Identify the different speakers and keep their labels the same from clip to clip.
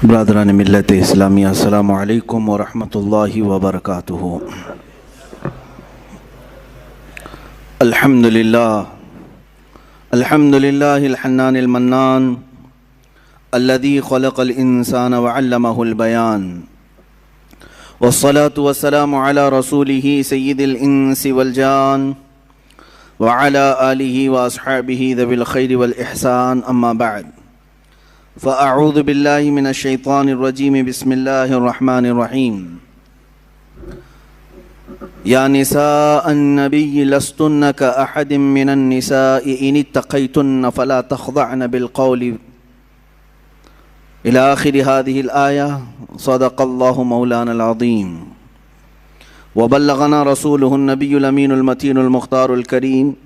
Speaker 1: برادران ملت اسلامیہ، السلام علیکم ورحمۃ اللہ وبرکاتہ۔ الحمد للہ الحنان المنان الذي خلق الانسان وعلمه البيان، والصلاة والسلام على رسوله سید الانس والجان وعلى آلہ واصحابہ ذوی الخیر والاحسان، اما بعد فاعوذ باللہ من الشیطان الرجیم، بسم اللہ الرحمن الرحیم۔ یا نساء النبی لستن کأحد من النساء ان اتقیتن فلا تخضعن بالقول الى آخر هذه الآیة۔ صدق اللہ مولانا العظیم وبلغنا رسوله النبی الامین المتین المختار الکریم،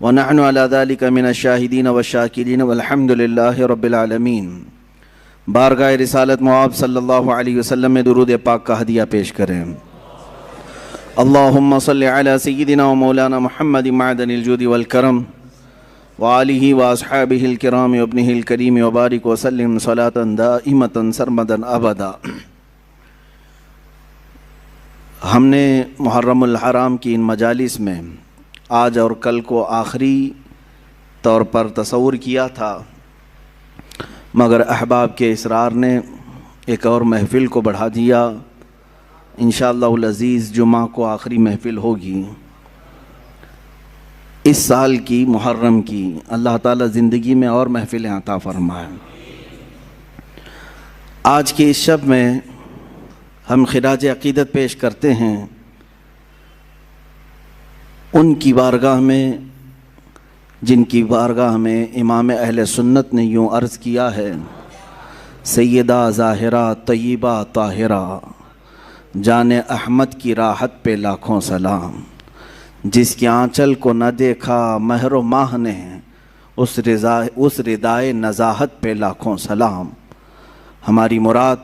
Speaker 1: ونحن على ذلك من الشاہدین والشاکرین والحمد للہ رب العالمین۔ بارگاہ رسالت معاب صلی اللہ علیہ وسلم میں درود پاک کا ہدیہ پیش کریں۔ اللہم صلی علی سیدنا و مولانا محمد معدن الجود والکرم وآلہ واصحابہ الکرام وابنہ الکریم وبارک وسلم صلاة دائمة سرمدا ابدا۔ ہم نے محرم الحرام کی ان مجالس میں آج اور کل کو آخری طور پر تصور کیا تھا، مگر احباب کے اصرار نے ایک اور محفل کو بڑھا دیا۔ انشاءاللہ العزیز جمعہ کو آخری محفل ہوگی اس سال کی، محرم کی۔ اللہ تعالیٰ زندگی میں اور محفلیں عطا فرمائے۔ آج کی اس شب میں ہم خراج عقیدت پیش کرتے ہیں ان کی بارگاہ میں جن کی بارگاہ میں امام اہل سنت نے یوں عرض کیا ہے: سیدہ ظاہرہ طیبہ طاہرہ، جان احمد کی راحت پہ لاکھوں سلام، جس کے آنچل کو نہ دیکھا مہر و ماہ نے، اس ردائے نزاہت پہ لاکھوں سلام۔ ہماری مراد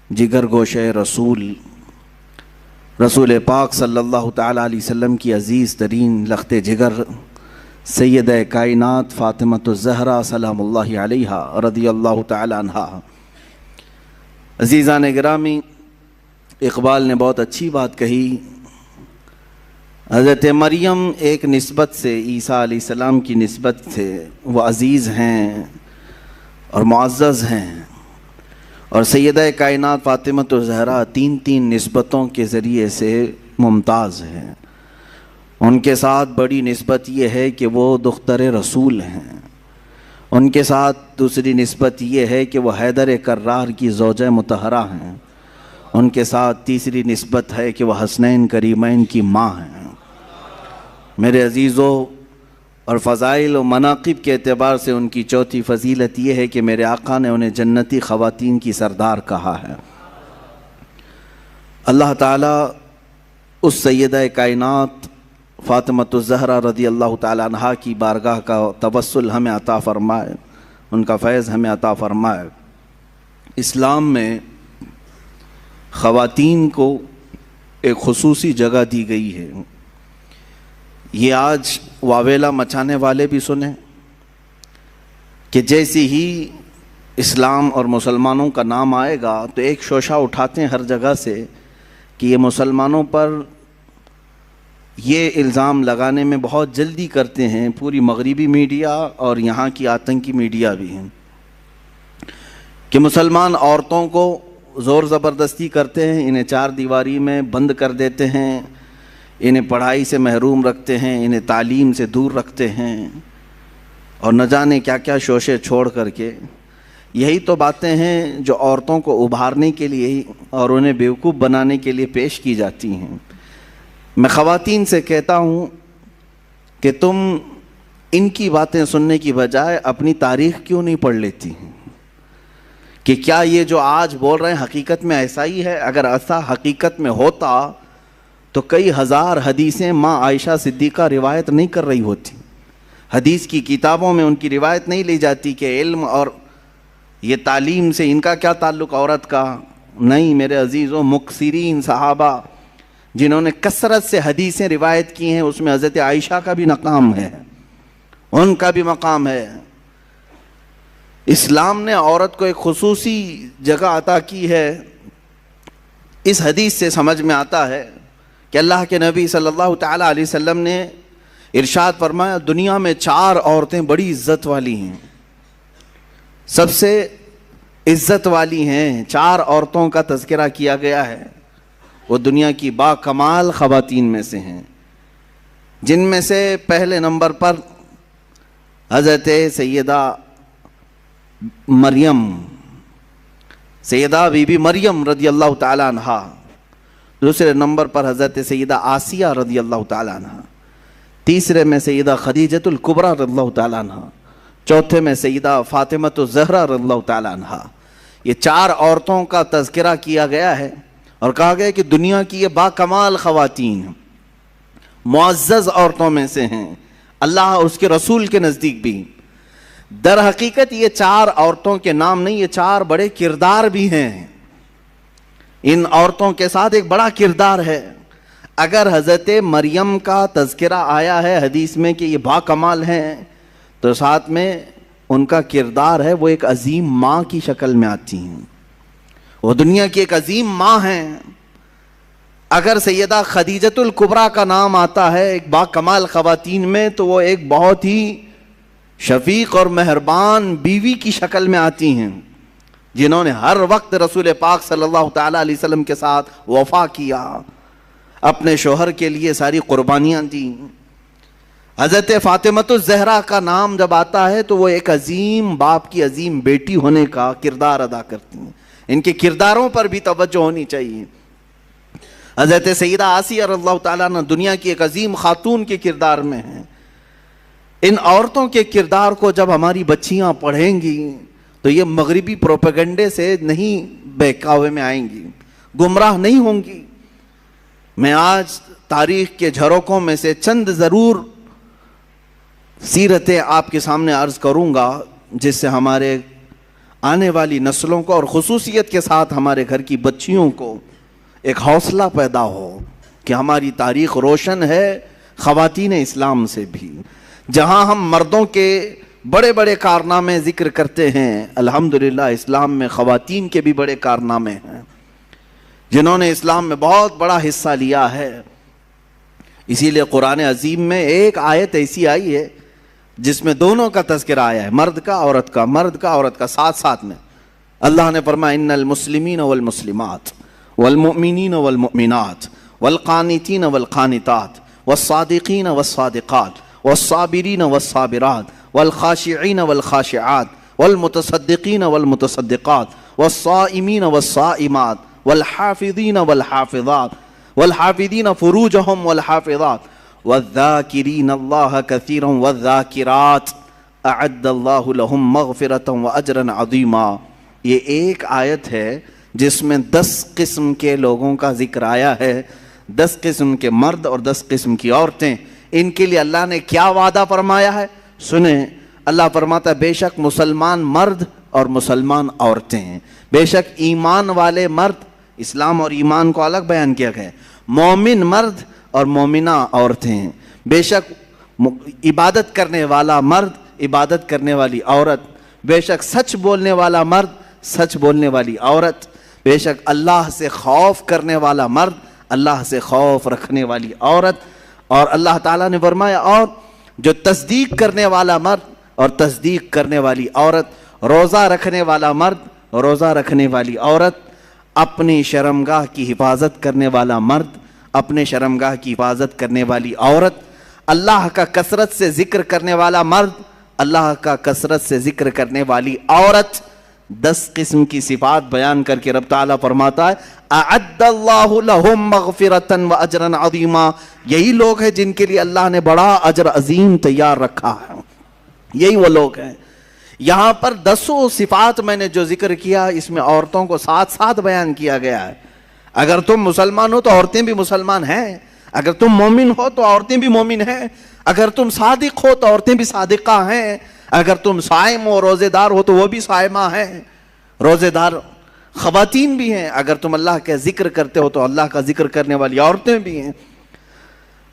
Speaker 1: جگر گوشہ رسول پاک صلی اللہ تعالیٰ علیہ وسلم کی عزیز ترین لخت جگر سیدہ کائنات فاطمۃ الزہرا سلام اللہ علیہا رضی اللہ تعالیٰ عنہا۔ عزیزان گرامی، اقبال نے بہت اچھی بات کہی۔ حضرت مریم ایک نسبت سے، عیسیٰ علیہ السلام کی نسبت سے وہ عزیز ہیں اور معزز ہیں، اور سیدہ کائنات فاطمۃ الزہرا تین نسبتوں کے ذریعے سے ممتاز ہیں۔ ان کے ساتھ بڑی نسبت یہ ہے کہ وہ دختر رسول ہیں، ان کے ساتھ دوسری نسبت یہ ہے کہ وہ حیدر کرار کی زوجہ مطہرہ ہیں، ان کے ساتھ تیسری نسبت ہے کہ وہ حسنین کریمین کی ماں ہیں۔ میرے عزیزو، اور فضائل و مناقب کے اعتبار سے ان کی چوتھی فضیلت یہ ہے کہ میرے آقا نے انہیں جنتی خواتین کی سردار کہا ہے۔ اللہ تعالیٰ اس سیدہ کائنات فاطمۃ الزہرا رضی اللہ تعالیٰ عنہا کی بارگاہ کا توسل ہمیں عطا فرمائے، ان کا فیض ہمیں عطا فرمائے۔ اسلام میں خواتین کو ایک خصوصی جگہ دی گئی ہے۔ یہ آج واویلا مچانے والے بھی سنیں کہ جیسی ہی اسلام اور مسلمانوں کا نام آئے گا تو ایک شوشہ اٹھاتے ہیں ہر جگہ سے کہ یہ مسلمانوں پر یہ الزام لگانے میں بہت جلدی کرتے ہیں، پوری مغربی میڈیا اور یہاں کی آتنکی میڈیا بھی ہیں، کہ مسلمان عورتوں کو زور زبردستی کرتے ہیں، انہیں چار دیواری میں بند کر دیتے ہیں، انہیں پڑھائی سے محروم رکھتے ہیں، انہیں تعلیم سے دور رکھتے ہیں، اور نہ جانے کیا کیا شوشے چھوڑ کر کے۔ یہی تو باتیں ہیں جو عورتوں کو ابھارنے کے لیے اور انہیں بیوقوف بنانے کے لیے پیش کی جاتی ہیں۔ میں خواتین سے کہتا ہوں کہ تم ان کی باتیں سننے کی بجائے اپنی تاریخ کیوں نہیں پڑھ لیتی ہیں کہ کیا یہ جو آج بول رہے ہیں حقیقت میں ایسا ہی ہے؟ اگر ایسا حقیقت میں ہوتا تو کئی ہزار حدیثیں ماں عائشہ صدیقہ روایت نہیں کر رہی ہوتی، حدیث کی کتابوں میں ان کی روایت نہیں لی جاتی کہ علم اور یہ تعلیم سے ان کا کیا تعلق عورت کا۔ نہیں میرے عزیزوں، مکثرین صحابہ جنہوں نے کثرت سے حدیثیں روایت کی ہیں، اس میں حضرت عائشہ کا بھی مقام ہے، ان کا بھی مقام ہے۔ اسلام نے عورت کو ایک خصوصی جگہ عطا کی ہے. اس حدیث سے سمجھ میں آتا ہے کہ اللہ کے نبی صلی اللہ تعالیٰ علیہ وسلم نے ارشاد فرمایا دنیا میں 4 عورتیں بڑی عزت والی ہیں, سب سے عزت والی ہیں. 4 عورتوں کا تذکرہ کیا گیا ہے, وہ دنیا کی با کمال خواتین میں سے ہیں, جن میں سے پہلے نمبر پر حضرت سیدہ مریم, سیدہ بی بی مریم رضی اللہ تعالیٰ عنہا. دوسرے نمبر پر حضرت سیدہ آسیہ رضی اللہ تعالیٰ عنہا. تیسرے میں سیدہ خدیجۃ الکبریٰ رضی اللہ تعالیٰ عنہا. چوتھے میں سیدہ فاطمۃ الزہرا رضی اللہ تعالیٰ عنہا. یہ 4 عورتوں کا تذکرہ کیا گیا ہے اور کہا گیا کہ دنیا کی یہ با کمال خواتین معزز عورتوں میں سے ہیں, اللہ اور اس کے رسول کے نزدیک بھی. در حقیقت یہ 4 عورتوں کے نام نہیں, یہ 4 بڑے کردار بھی ہیں. ان عورتوں کے ساتھ ایک بڑا کردار ہے. اگر حضرت مریم کا تذکرہ آیا ہے حدیث میں کہ یہ با کمال ہیں, تو ساتھ میں ان کا کردار ہے وہ ایک عظیم ماں کی شکل میں آتی ہیں, وہ دنیا کی ایک عظیم ماں ہیں. اگر سیدہ خدیجۃ الکبریٰ کا نام آتا ہے ایک با کمال خواتین میں, تو وہ ایک بہت ہی شفیق اور مہربان بیوی کی شکل میں آتی ہیں, جنہوں نے ہر وقت رسول پاک صلی اللہ تعالیٰ علیہ وسلم کے ساتھ وفا کیا, اپنے شوہر کے لیے ساری قربانیاں دیں. حضرت فاطمۃ الزہرا کا نام جب آتا ہے تو وہ ایک عظیم باپ کی عظیم بیٹی ہونے کا کردار ادا کرتی ہیں. ان کے کرداروں پر بھی توجہ ہونی چاہیے. حضرت سیدہ آسیہ رضی اللہ تعالیٰ عنہ دنیا کی ایک عظیم خاتون کے کردار میں ہیں. ان عورتوں کے کردار کو جب ہماری بچیاں پڑھیں گی تو یہ مغربی پروپیگنڈے سے نہیں بہکاوے میں آئیں گی, گمراہ نہیں ہوں گی. میں آج تاریخ کے جھروکوں میں سے چند ضرور سیرتیں آپ کے سامنے عرض کروں گا, جس سے ہمارے آنے والی نسلوں کو اور خصوصیت کے ساتھ ہمارے گھر کی بچیوں کو ایک حوصلہ پیدا ہو کہ ہماری تاریخ روشن ہے خواتین اسلام سے بھی. جہاں ہم مردوں کے بڑے بڑے کارنامے ذکر کرتے ہیں, الحمدللہ اسلام میں خواتین کے بھی بڑے کارنامے ہیں جنہوں نے اسلام میں بہت بڑا حصہ لیا ہے. اسی لیے قرآن عظیم میں ایک آیت ایسی آئی ہے جس میں دونوں کا تذکرہ آیا ہے, مرد کا عورت کا, مرد کا عورت کا, ساتھ ساتھ میں اللہ نے فرمایا ان المسلمین والمسلمات والمؤمنین والمؤمنات والقانتین والقانتات والصادقین والصادقات والصابرین والصابرات والخاشعین والخاشعات والمتصدقین والمتصدقات والصائمین والصائمات والحافظین والحافظات والحافظین فروجہم والحافظات والذاکرین اللہ کثیرا والذاکرات اعد اللہ لہم مغفرتا واجرا عظیما. یہ ایک آیت ہے جس میں 10 قسم کے لوگوں کا ذکر آیا ہے, 10 قسم کے مرد اور 10 قسم کی عورتیں. ان کے لیے اللہ نے کیا وعدہ فرمایا ہے سنیں. اللہ فرماتا ہے بے شک مسلمان مرد اور مسلمان عورتیں ہیں, بے شک ایمان والے مرد, اسلام اور ایمان کو الگ بیان کیا گیا, مومن مرد اور مومنہ عورتیں ہیں, بے شک عبادت کرنے والا مرد, عبادت کرنے والی عورت, بے شک سچ بولنے والا مرد, سچ بولنے والی عورت, بے شک اللہ سے خوف کرنے والا مرد, اللہ سے خوف رکھنے والی عورت. اور اللہ تعالیٰ نے فرمایا اور جو تصدیق کرنے والا مرد اور تصدیق کرنے والی عورت, روزہ رکھنے والا مرد, روزہ رکھنے والی عورت, اپنی شرمگاہ کی حفاظت کرنے والا مرد, اپنے شرمگاہ کی حفاظت کرنے والی عورت, اللہ کا کثرت سے ذکر کرنے والا مرد, اللہ کا کثرت سے ذکر کرنے والی عورت. 10 قسم کی صفات بیان کر کے رب تعالیٰ فرماتا ہے اعد اللہ لہم مغفرتا واجرا عظیما. یہی لوگ ہیں جن کے لیے اللہ نے بڑا اجر عظیم تیار رکھا ہے, یہی وہ لوگ ہیں. یہاں پر 10 صفات میں نے جو ذکر کیا اس میں عورتوں کو ساتھ ساتھ بیان کیا گیا ہے. اگر تم مسلمان ہو تو عورتیں بھی مسلمان ہیں, اگر تم مومن ہو تو عورتیں بھی مومن ہیں, اگر تم صادق ہو تو عورتیں بھی صادقہ ہیں, اگر تم صائم ہو روزے دار ہو تو وہ بھی صائمہ ہیں, روزے دار خواتین بھی ہیں, اگر تم اللہ کا ذکر کرتے ہو تو اللہ کا ذکر کرنے والی عورتیں بھی ہیں.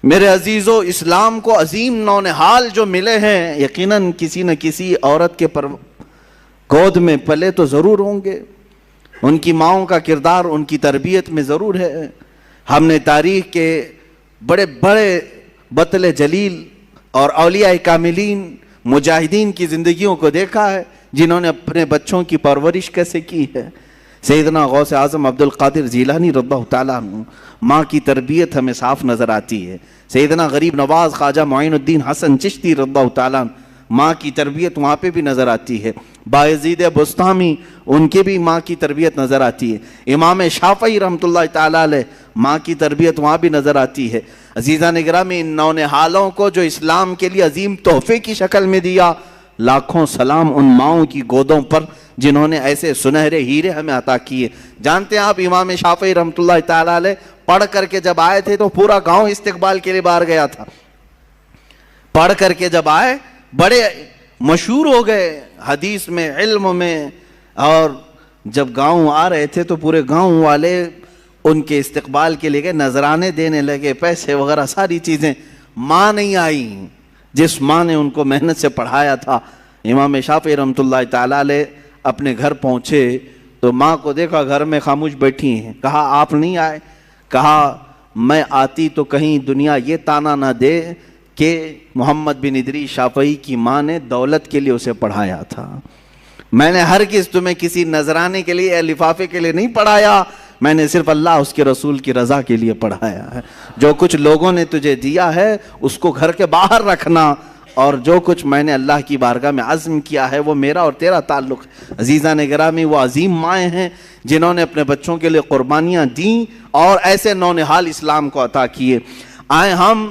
Speaker 1: میرے عزیزو, اسلام کو عظیم نونہال جو ملے ہیں, یقیناً کسی نہ کسی عورت کے گود میں پلے تو ضرور ہوں گے، ان کی ماؤں کا کردار ان کی تربیت میں ضرور ہے۔ ہم نے تاریخ کے بڑے بڑے بطل جلیل اور اولیاء کاملین مجاہدین کی زندگیوں کو دیکھا ہے، جنہوں نے اپنے بچوں کی پرورش کیسے کی ہے۔ سیدنا غوث اعظم عبد القادر جیلانی رضی اللہ تعالیٰ عنہ، ماں کی تربیت ہمیں صاف نظر آتی ہے۔ سیدنا غریب نواز خواجہ معین الدین حسن چشتی رضی اللہ تعالیٰ عنہ، ماں کی تربیت وہاں پہ بھی نظر آتی ہے۔ بایزید بستامی، ان کے بھی ماں کی تربیت نظر آتی ہے۔ امام شافعی رحمۃ اللہ تعالیٰ علیہ، ماں کی تربیت وہاں بھی نظر آتی ہے۔ عزیزان گرامی، ان نونہالوں کو جو اسلام کے لیے عظیم تحفے کی شکل میں دیا، لاکھوں سلام ان ماؤں کی گودوں پر جنہوں نے ایسے سنہرے ہیرے ہمیں عطا کیے۔ جانتے ہیں آپ، امام شافعی رحمۃ اللہ تعالیٰ علیہ پڑھ کر کے جب آئے تھے تو پورا گاؤں استقبال کے لیے باہر گیا تھا۔ پڑھ کر کے جب آئے بڑے مشہور ہو گئے حدیث میں، علم میں، اور جب گاؤں آ رہے تھے تو پورے گاؤں والے ان کے استقبال کے لیے نذرانے دینے لگے، پیسے وغیرہ ساری چیزیں۔ ماں نہیں آئی، جس ماں نے ان کو محنت سے پڑھایا تھا۔ امام شافعی رحمۃ اللہ تعالیٰ علیہ اپنے گھر پہنچے تو ماں کو دیکھا گھر میں خاموش بیٹھی ہیں۔ کہا آپ نہیں آئے؟ کہا میں آتی تو کہیں دنیا یہ تانا نہ دے کہ محمد بن ادریس شافعی کی ماں نے دولت کے لیے اسے پڑھایا تھا۔ میں نے ہرگز تمہیں کسی نذرانے کے لیے یا لفافے کے لیے نہیں پڑھایا، میں نے صرف اللہ اس کے رسول کی رضا کے لیے پڑھایا ہے۔ جو کچھ لوگوں نے تجھے دیا ہے اس کو گھر کے باہر رکھنا، اور جو کچھ میں نے اللہ کی بارگاہ میں عزم کیا ہے وہ میرا اور تیرا تعلق ہے۔ عزیزان گرامی، وہ عظیم مائیں ہیں جنہوں نے اپنے بچوں کے لیے قربانیاں دیں اور ایسے نونہال اسلام کو عطا کیے۔ آئے ہم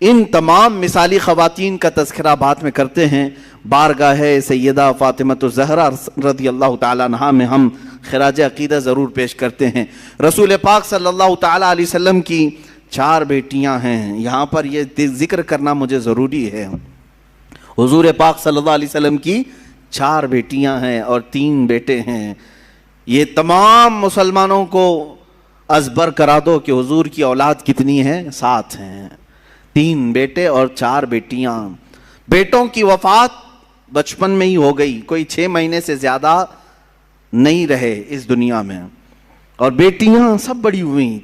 Speaker 1: ان تمام مثالی خواتین کا تذکرہ بعد میں کرتے ہیں۔ بارگاہ سیدہ فاطمہ الزہرا رضی اللہ تعالیٰ عنہا میں ہم خراج عقیدہ ضرور پیش کرتے ہیں۔ رسول پاک صلی اللہ تعالیٰ علیہ وسلم کی 4 بیٹیاں ہیں، یہاں پر یہ ذکر کرنا مجھے ضروری ہے۔ حضور پاک صلی اللہ علیہ وسلم کی 4 بیٹیاں ہیں اور 3 بیٹے ہیں۔ یہ تمام مسلمانوں کو ازبر کرا دو کہ حضور کی اولاد کتنی ہے؟ 7 ہیں، 3 بیٹے اور 4 بیٹیاں۔ بیٹوں کی وفات بچپن میں ہی ہو گئی، کوئی 6 مہینے سے زیادہ نہیں رہے اس دنیا میں، اور بیٹیاں سب بڑی ہوئیں۔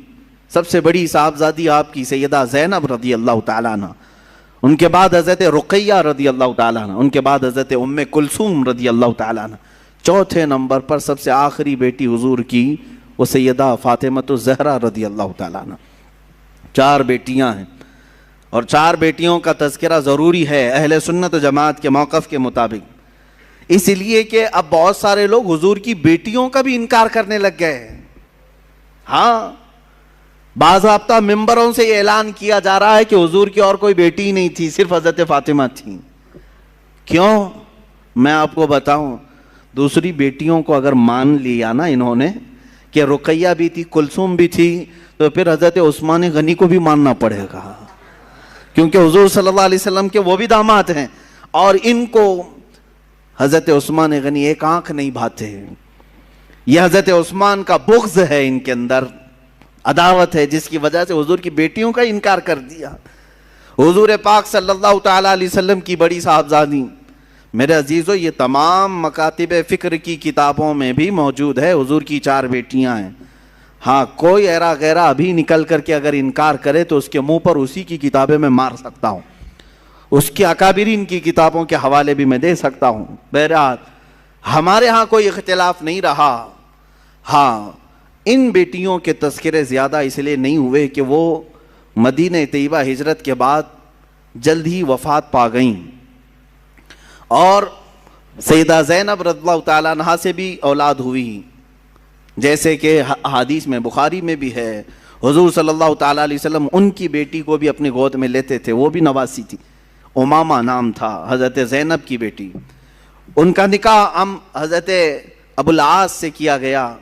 Speaker 1: سب سے بڑی صاحبزادی آپ کی سیدہ زینب رضی اللہ تعالیٰ عنہ، ان کے بعد حضرت رقیہ رضی اللہ تعالیٰ عنہ، ان کے بعد حضرت ام کلثوم رضی اللہ تعالیٰ عنہ۔ 4تھے نمبر پر سب سے آخری بیٹی حضور کی وہ سیدہ فاطمہ الزہرا رضی اللہ تعالیٰ عنہ۔ 4 بیٹیاں ہیں، اور 4 بیٹیوں کا تذکرہ ضروری ہے اہل سنت و جماعت کے موقف کے مطابق، اس لیے کہ اب بہت سارے لوگ حضور کی بیٹیوں کا بھی انکار کرنے لگ گئے ہیں۔ ہاں، باضابطہ ممبروں سے یہ اعلان کیا جا رہا ہے کہ حضور کی اور کوئی بیٹی ہی نہیں تھی، صرف حضرت فاطمہ تھی۔ کیوں؟ میں آپ کو بتاؤں، دوسری بیٹیوں کو اگر مان لیا نا انہوں نے کہ رقیہ بھی تھی، کلثوم بھی تھی، تو پھر حضرت عثمان غنی کو بھی ماننا پڑے گا، کیونکہ حضور صلی اللہ علیہ وسلم کے وہ بھی داماد ہیں، اور ان کو حضرت عثمان غنی ایک آنکھ نہیں بھاتے۔ یہ حضرت عثمان کا بغض ہے، ان کے اندر عداوت ہے، جس کی وجہ سے حضور کی بیٹیوں کا انکار کر دیا۔ حضور پاک صلی اللہ تعالیٰ علیہ وسلم کی بڑی صاحبزادی، میرے عزیزو، یہ تمام مکاتب فکر کی کتابوں میں بھی موجود ہے، حضور کی 4 بیٹیاں ہیں۔ ہاں، کوئی ایرا غیرہ ابھی نکل کر کے اگر انکار کرے تو اس کے منہ پر اسی کی کتابیں میں مار سکتا ہوں، اس کی اکابرین کی کتابوں کے حوالے بھی میں دے سکتا ہوں۔ بہرحال ہمارے ہاں کوئی اختلاف نہیں رہا۔ ہاں، ان بیٹیوں کے تذکرے زیادہ اس لیے نہیں ہوئے کہ وہ مدینہ طیبہ ہجرت کے بعد جلد ہی وفات پا گئیں، اور سیدہ زینب رضی اللہ تعالیٰ عنہا سے بھی اولاد ہوئی، جیسے کہ حدیث میں بخاری میں بھی ہے، حضور صلی اللہ تعالیٰ علیہ وسلم ان کی بیٹی کو بھی اپنی گود میں لیتے تھے، وہ بھی نواسی تھی، امامہ نام تھا، حضرت زینب کی بیٹی۔ ان کا نکاح حضرت ابو العاص سے کیا گیا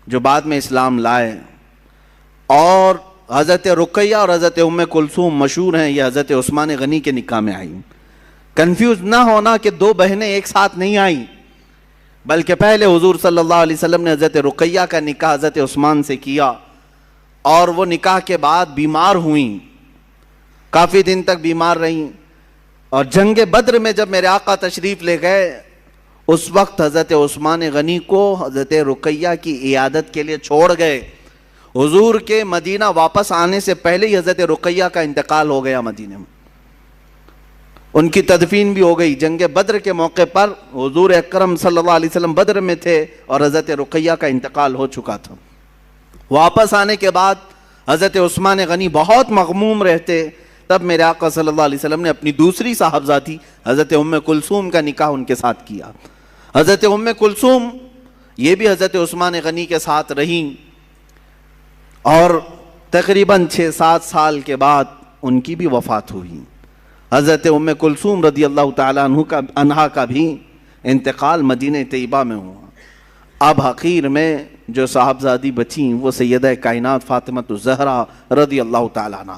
Speaker 1: جو بعد میں اسلام لائے، اور حضرت رقیہ اور حضرت ام کلثوم مشہور ہیں، یہ حضرت عثمان غنی کے نکاح میں آئیں۔ کنفیوز نہ ہونا کہ 2 بہنیں ایک ساتھ نہیں آئیں، بلکہ پہلے حضور صلی اللہ علیہ وسلم نے حضرت رقیہ کا نکاح حضرت عثمان سے کیا، اور وہ نکاح کے بعد بیمار ہوئیں، کافی دن تک بیمار رہیں، اور جنگ بدر میں جب میرے آقا تشریف لے گئے، اس وقت حضرت عثمان غنی کو حضرت رقیہ کی عیادت کے لیے چھوڑ گئے. حضور کے مدینہ واپس آنے سے پہلے ہی حضرت رقیہ کا انتقال ہو گیا مدینے میں. ان کی تدفین بھی ہو گئی. جنگ بدر کے موقع پر حضور اکرم صلی اللہ علیہ وسلم بدر میں تھے اور حضرت رقیہ کا انتقال ہو چکا تھا. واپس آنے کے بعد حضرت عثمان غنی بہت مغموم رہتے. تب میرے آقا صلی اللہ علیہ وسلم نے اپنی دوسری صاحبزادی حضرت ام کلثوم کا نکاح ان کے ساتھ کیا. حضرت ام کلثوم یہ بھی حضرت عثمان غنی کے ساتھ رہیں اور تقریباً 6-7 سال کے بعد ان کی بھی وفات ہوئی. حضرت ام کلثوم رضی اللہ تعالیٰ عنہا کا بھی انتقال مدینہ طیبہ میں ہوا. اب حقیر میں جو صاحبزادی بچیں وہ سیدہ کائنات فاطمہ الزہرا رضی اللہ تعالیٰ عنہ.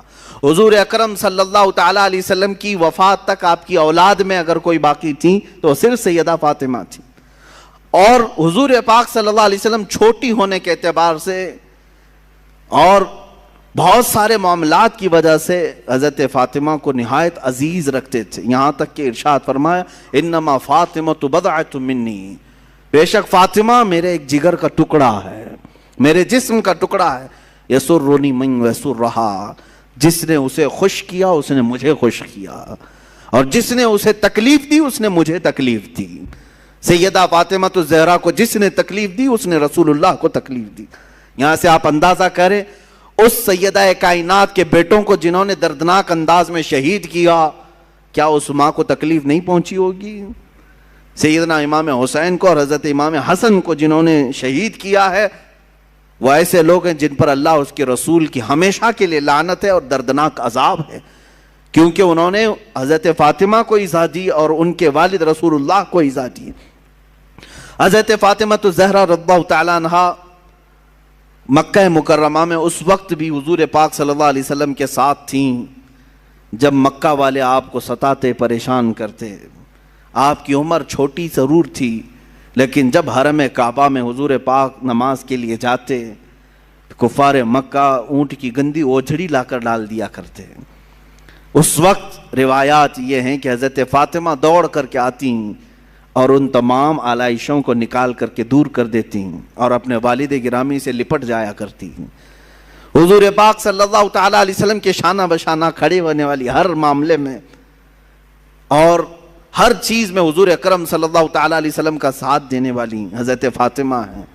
Speaker 1: حضور اکرم صلی اللہ تعالیٰ علیہ وسلم کی وفات تک آپ کی اولاد میں اگر کوئی باقی تھی تو صرف سیدہ فاطمہ تھی. اور حضور پاک صلی اللہ علیہ وسلم چھوٹی ہونے کے اعتبار سے اور بہت سارے معاملات کی وجہ سے حضرت فاطمہ کو نہایت عزیز رکھتے تھے. یہاں تک کہ ارشاد فرمایا انما فاطمۃ بضعۃ منی، بے شک فاطمہ میرے ایک جگر کا ٹکڑا ہے، میرے جسم کا ٹکڑا ہے. یسرنی من یسرھا، جس نے اسے خوش کیا اس نے مجھے خوش کیا، اور جس نے اسے تکلیف دی اس نے مجھے تکلیف دی. سیدہ فاطمہ الزہرا کو جس نے تکلیف دی اس نے رسول اللہ کو تکلیف دی. یہاں سے آپ اندازہ کریں اس سیدہ کائنات کے بیٹوں کو جنہوں نے دردناک انداز میں شہید کیا، کیا اس ماں کو تکلیف نہیں پہنچی ہوگی؟ سیدنا امام حسین کو اور حضرت امام حسن کو جنہوں نے شہید کیا ہے وہ ایسے لوگ ہیں جن پر اللہ اس کے رسول کی ہمیشہ کے لیے لعنت ہے اور دردناک عذاب ہے، کیونکہ انہوں نے حضرت فاطمہ کو ایذا دی اور ان کے والد رسول اللہ کو ایذا دی. حضرت فاطمہ الزہرا رضی اللہ تعالیٰ عنہا مکہ مکرمہ میں اس وقت بھی حضور پاک صلی اللہ علیہ وسلم کے ساتھ تھیں جب مکہ والے آپ کو ستاتے پریشان کرتے. آپ کی عمر چھوٹی ضرور تھی لیکن جب حرم کعبہ میں حضور پاک نماز کے لیے جاتے کفار مکہ اونٹ کی گندی اوجھڑی لا کر ڈال دیا کرتے. اس وقت روایات یہ ہیں کہ حضرت فاطمہ دوڑ کر کے آتی اور ان تمام آلائشوں کو نکال کر کے دور کر دیتی اور اپنے والد گرامی سے لپٹ جایا کرتی. حضور پاک صلی اللہ تعالیٰ علیہ وسلم کے شانہ بشانہ کھڑے ہونے والی ہر معاملے میں اور ہر چیز میں حضور اکرم صلی اللہ تعالیٰ علیہ وسلم کا ساتھ دینے والی حضرت فاطمہ ہیں.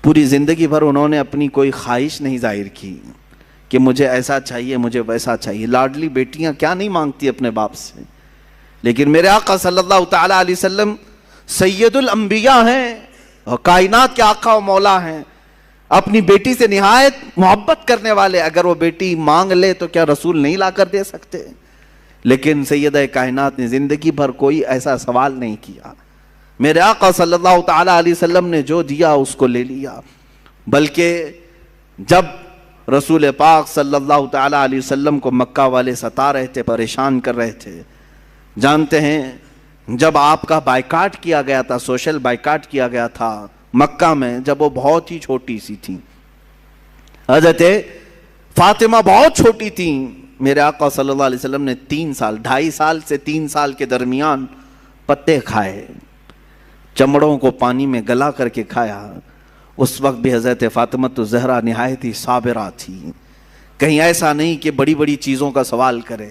Speaker 1: پوری زندگی بھر انہوں نے اپنی کوئی خواہش نہیں ظاہر کی کہ مجھے ایسا چاہیے مجھے ویسا چاہیے. لاڈلی بیٹیاں کیا نہیں مانگتی اپنے باپ سے، لیکن میرے آقا صلی اللہ تعالیٰ علیہ وسلم سید الانبیاء ہیں اور کائنات کے آقا و مولا ہیں، اپنی بیٹی سے نہایت محبت کرنے والے. اگر وہ بیٹی مانگ لے تو کیا رسول نہیں لا کر دے سکتے؟ لیکن سیدہ کائنات نے زندگی بھر کوئی ایسا سوال نہیں کیا. میرے آقا صلی اللہ تعالیٰ علیہ وسلم نے جو دیا اس کو لے لیا. بلکہ جب رسول پاک صلی اللہ تعالیٰ علیہ وسلم کو مکہ والے ستا رہے تھے، پریشان کر رہے تھے، جانتے ہیں جب آپ کا بائیکاٹ کیا گیا تھا، سوشل بائیکاٹ کیا گیا تھا مکہ میں، جب وہ بہت ہی چھوٹی سی تھی، حضرت فاطمہ بہت چھوٹی تھی، میرے آقا صلی اللہ علیہ وسلم نے 2.5 سال سے 3 سال کے درمیان پتے کھائے، چمڑوں کو پانی میں گلا کر کے کھایا. اس وقت بھی حضرت فاطمہ الزہرا نہایت ہی صابرہ تھی. کہیں ایسا نہیں کہ بڑی بڑی چیزوں کا سوال کرے.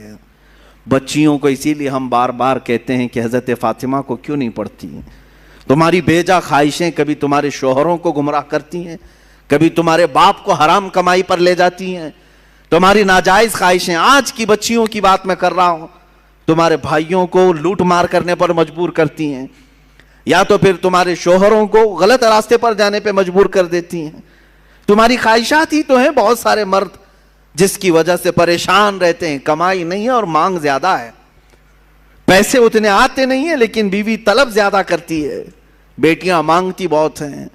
Speaker 1: بچیوں کو اسی لیے ہم بار بار کہتے ہیں کہ حضرت فاطمہ کو کیوں نہیں پڑھتی؟ تمہاری بیجا خواہشیں کبھی تمہارے شوہروں کو گمراہ کرتی ہیں، کبھی تمہارے باپ کو حرام کمائی پر لے جاتی ہیں. تمہاری ناجائز خواہشیں، آج کی بچیوں کی بات میں کر رہا ہوں، تمہارے بھائیوں کو لوٹ مار کرنے پر مجبور کرتی ہیں، یا تو پھر تمہارے شوہروں کو غلط راستے پر جانے پہ مجبور کر دیتی ہیں. تمہاری خواہشات ہی تو ہیں. بہت سارے مرد جس کی وجہ سے پریشان رہتے ہیں، کمائی نہیں ہے اور مانگ زیادہ ہے، پیسے اتنے آتے نہیں ہیں لیکن بیوی طلب زیادہ کرتی ہے، بیٹیاں مانگتی بہت ہیں.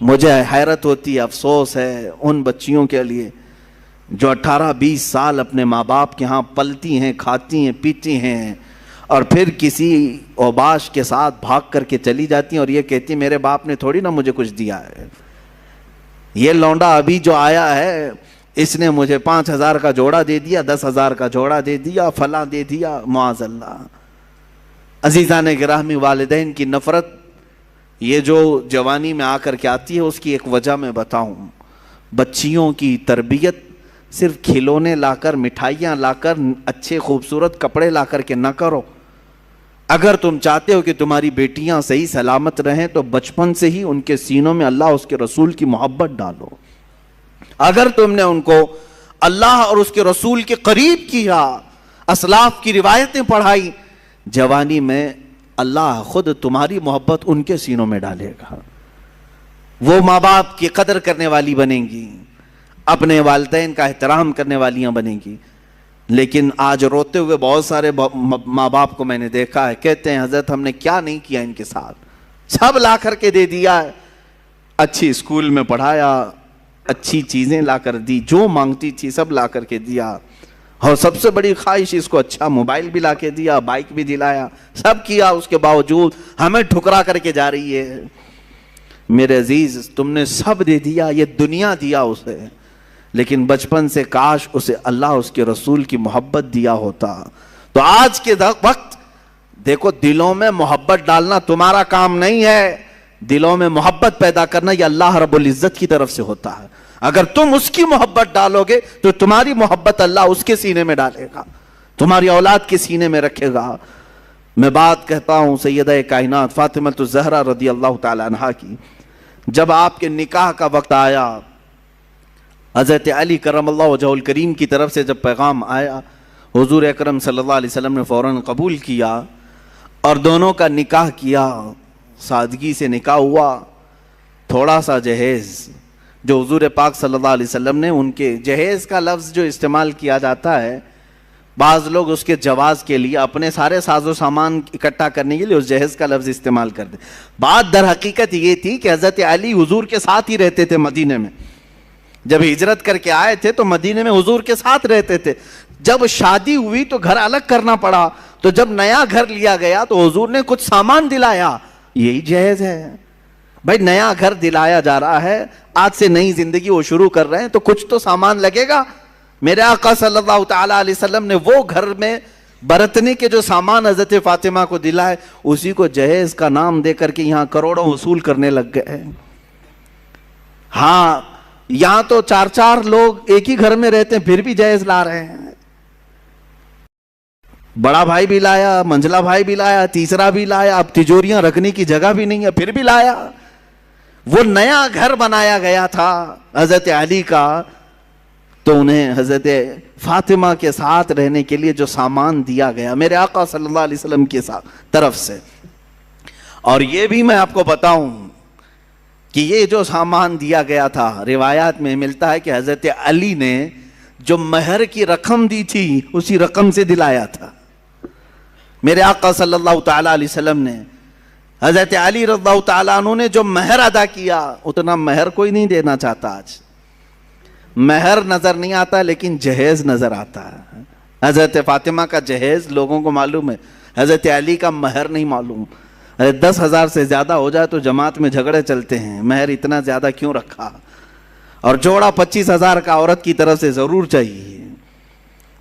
Speaker 1: مجھے حیرت ہوتی ہے، افسوس ہے ان بچیوں کے لیے جو 18-20 سال اپنے ماں باپ کے ہاں پلتی ہیں، کھاتی ہیں، پیتی ہیں، اور پھر کسی اوباش کے ساتھ بھاگ کر کے چلی جاتی ہیں اور یہ کہتی ہیں میرے باپ نے تھوڑی نہ مجھے کچھ دیا ہے، یہ لونڈا ابھی جو آیا ہے اس نے مجھے 5,000 کا جوڑا دے دیا، 10,000 کا جوڑا دے دیا، فلاں دے دیا. معاذ اللہ. عزیزان گرامی، والدین کی نفرت یہ جو جوانی میں آ کر کے آتی ہے اس کی ایک وجہ میں بتاؤں. بچیوں کی تربیت صرف کھلونے لا کر، مٹھائیاں لا کر، اچھے خوبصورت کپڑے لا کر کے نہ کرو. اگر تم چاہتے ہو کہ تمہاری بیٹیاں صحیح سلامت رہیں تو بچپن سے ہی ان کے سینوں میں اللہ اس کے رسول کی محبت ڈالو. اگر تم نے ان کو اللہ اور اس کے رسول کے قریب کیا، اسلاف کی روایتیں پڑھائی، جوانی میں اللہ خود تمہاری محبت ان کے سینوں میں ڈالے گا. وہ ماں باپ کی قدر کرنے والی بنیں گی، اپنے والدین کا احترام کرنے والیاں بنیں گی. لیکن آج روتے ہوئے بہت سارے ماں باپ کو میں نے دیکھا ہے، کہتے ہیں حضرت ہم نے کیا نہیں کیا ان کے ساتھ، سب لا کر کے دے دیا ہے، اچھی اسکول میں پڑھایا، اچھی چیزیں لا کر دی، جو مانگتی تھی سب لا کر کے دیا، اور سب سے بڑی خواہش اس کو اچھا موبائل بھی لا کے دیا، بائک بھی دلایا، سب کیا، اس کے باوجود ہمیں ٹھکرا کر کے جا رہی ہے. میرے عزیز تم نے سب دے دیا، یہ دنیا دیا اسے، لیکن بچپن سے کاش اسے اللہ اس کے رسول کی محبت دیا ہوتا. تو آج کے وقت دیکھو، دلوں میں محبت ڈالنا تمہارا کام نہیں ہے، دلوں میں محبت پیدا کرنا یہ اللہ رب العزت کی طرف سے ہوتا ہے. اگر تم اس کی محبت ڈالو گے تو تمہاری محبت اللہ اس کے سینے میں ڈالے گا، تمہاری اولاد کے سینے میں رکھے گا. میں بات کہتا ہوں سیدہ کائنات فاطمہ الزہرا رضی اللہ تعالی عنہا کی. جب آپ کے نکاح کا وقت آیا، حضرت علی کرم اللہ وجہہ الکریم کی طرف سے جب پیغام آیا، حضور اکرم صلی اللہ علیہ وسلم نے فوراً قبول کیا اور دونوں کا نکاح کیا. سادگی سے نکاح ہوا. تھوڑا سا جہیز جو حضور پاک صلی اللہ علیہ وسلم نے، ان کے جہیز کا لفظ جو استعمال کیا جاتا ہے، بعض لوگ اس کے جواز کے لیے اپنے سارے ساز و سامان اکٹھا کرنے کے لیے اس جہیز کا لفظ استعمال کرتے. بات در حقیقت یہ تھی کہ حضرت علی حضور کے ساتھ ہی رہتے تھے مدینے میں. جب ہجرت کر کے آئے تھے تو مدینے میں حضور کے ساتھ رہتے تھے. جب شادی ہوئی تو گھر الگ کرنا پڑا. تو جب نیا گھر لیا گیا تو حضور نے کچھ سامان دلایا. یہی جہیز ہے بھائی، نیا گھر دلایا جا رہا ہے، آج سے نئی زندگی وہ شروع کر رہے ہیں تو کچھ تو سامان لگے گا. میرے آقا صلی اللہ تعالی علیہ وسلم نے وہ گھر میں برتنے کے جو سامان حضرت فاطمہ کو دلائے، اسی کو جہیز کا نام دے کر کے یہاں کروڑوں وصول کرنے لگ گئے. ہاں، یہاں تو 4 لوگ ایک ہی گھر میں رہتے ہیں پھر بھی جہیز لا رہے ہیں. بڑا بھائی بھی لایا، منجلا بھائی بھی لایا، تیسرا بھی لایا، اب تجوریاں رکھنے کی جگہ بھی نہیں ہے پھر بھی لایا. وہ نیا گھر بنایا گیا تھا حضرت علی کا، تو انہیں حضرت فاطمہ کے ساتھ رہنے کے لیے جو سامان دیا گیا میرے آقا صلی اللہ علیہ وسلم کی طرف سے. اور یہ بھی میں آپ کو بتاؤں کہ یہ جو سامان دیا گیا تھا، روایات میں ملتا ہے کہ حضرت علی نے جو مہر کی رقم دی تھی اسی رقم سے دلایا تھا. میرے آقا صلی اللہ تعالی علیہ وسلم نے، حضرت علی رضی اللہ تعالیٰ عنہ نے جو مہر ادا کیا، اتنا مہر کوئی نہیں دینا چاہتا. آج مہر نظر نہیں آتا لیکن جہیز نظر آتا ہے. حضرت فاطمہ کا جہیز لوگوں کو معلوم ہے، حضرت علی کا مہر نہیں معلوم. 10,000 سے زیادہ ہو جائے تو جماعت میں جھگڑے چلتے ہیں، مہر اتنا زیادہ کیوں رکھا؟ اور جوڑا 25,000 کا عورت کی طرف سے ضرور چاہیے.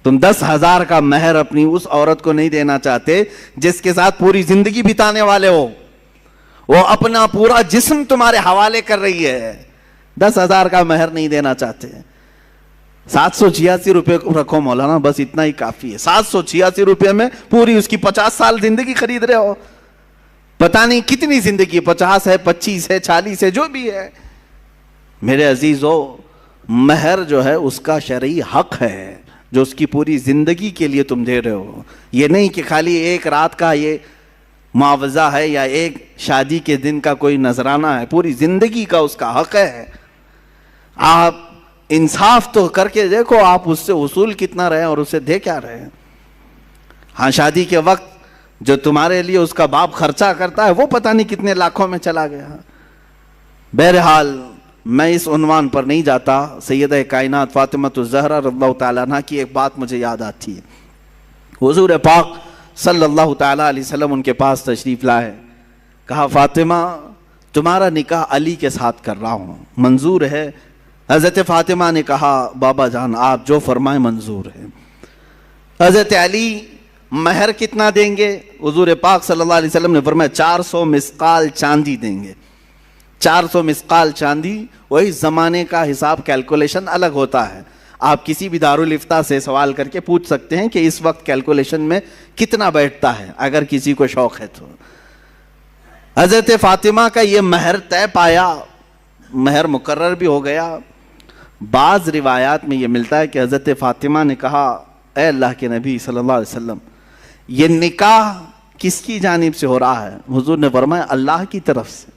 Speaker 1: تم 10,000 کا مہر اپنی اس عورت کو نہیں دینا چاہتے جس کے ساتھ پوری زندگی بتانے والے ہو، وہ اپنا پورا جسم تمہارے حوالے کر رہی ہے. 10,000 کا مہر نہیں دینا چاہتے. 786 روپے رکھو مولانا، بس اتنا ہی کافی ہے. 786 روپے میں پوری اس کی 50 سال زندگی خرید رہے ہو. پتہ نہیں کتنی زندگی، 50 ہے، 25 ہے، 40 ہے، جو بھی ہے. میرے عزیزو، مہر جو ہے اس کا شرعی حق ہے جو اس کی پوری زندگی کے لیے تم دے رہے ہو. یہ نہیں کہ خالی ایک رات کا یہ معاوضہ ہے یا ایک شادی کے دن کا کوئی نذرانہ ہے، پوری زندگی کا اس کا حق ہے. آپ انصاف تو کر کے دیکھو آپ اس سے وصول کتنا رہے اور اسے دے کیا رہے. ہاں، شادی کے وقت جو تمہارے لیے اس کا باپ خرچہ کرتا ہے وہ پتہ نہیں کتنے لاکھوں میں چلا گیا. بہرحال میں اس عنوان پر نہیں جاتا. سیدہ کائنات فاطمہ الزہرا رضی اللہ تعالیٰ عنہ کی ایک بات مجھے یاد آتی ہے. حضور پاک صلی اللہ تعالیٰ علیہ وسلم ان کے پاس تشریف لائے. کہا فاطمہ تمہارا نکاح علی کے ساتھ کر رہا ہوں، منظور ہے؟ حضرت فاطمہ نے کہا بابا جان آپ جو فرمائیں منظور ہے. حضرت علی مہر کتنا دیں گے؟ حضور پاک صلی اللہ علیہ وسلم نے فرمایا 400 مسقال چاندی دیں گے. 400 مسقال چاندی. وہی زمانے کا حساب کیلکولیشن الگ ہوتا ہے. آپ کسی بھی دارالفتہ سے سوال کر کے پوچھ سکتے ہیں کہ اس وقت کیلکولیشن میں کتنا بیٹھتا ہے, اگر کسی کو شوق ہے تو. حضرت فاطمہ کا یہ مہر طے پایا, مہر مقرر بھی ہو گیا. بعض روایات میں یہ ملتا ہے کہ حضرت فاطمہ نے کہا اے اللہ کے نبی صلی اللہ علیہ وسلم, یہ نکاح کس کی جانب سے ہو رہا ہے؟ حضور نے فرمایا اللہ کی طرف سے.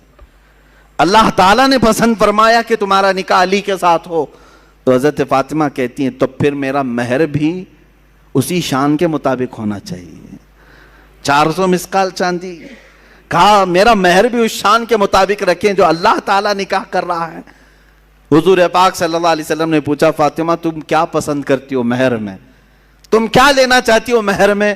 Speaker 1: اللہ تعالیٰ نے پسند فرمایا کہ تمہارا نکاح علی کے ساتھ ہو. تو حضرت فاطمہ کہتی ہیں تو پھر میرا مہر بھی اسی شان کے مطابق ہونا چاہیے. 400 مسقال چاندی. کہا میرا مہر بھی اس شان کے مطابق رکھیں جو اللہ تعالیٰ نکاح کر رہا ہے. حضور پاک صلی اللہ علیہ وسلم نے پوچھا فاطمہ تم کیا پسند کرتی ہو مہر میں؟ تم کیا لینا چاہتی ہو مہر میں؟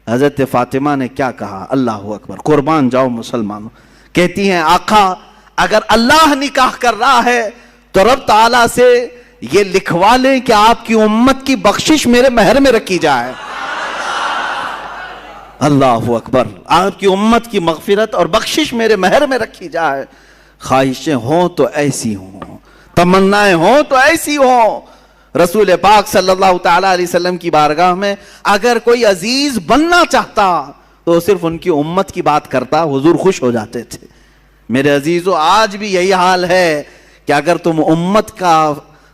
Speaker 1: حضرت فاطمہ نے کیا کہا؟ اللہ اکبر, قربان جاؤ مسلمانوں. کہتی ہیں آقا اگر اللہ نکاح کر رہا ہے تو رب تعالیٰ سے یہ لکھوا لیں کہ آپ کی امت کی بخشش میرے مہر میں رکھی جائے. اللہ اکبر, آپ کی امت کی مغفرت اور بخشش میرے مہر میں رکھی جائے. خواہشیں ہوں تو ایسی ہوں, تمنائیں ہوں تو ایسی ہوں. رسول پاک صلی اللہ تعالیٰ علیہ وسلم کی بارگاہ میں اگر کوئی عزیز بننا چاہتا تو صرف ان کی امت کی بات کرتا, حضور خوش ہو جاتے تھے. میرے عزیزو آج بھی یہی حال ہے کہ اگر تم امت کا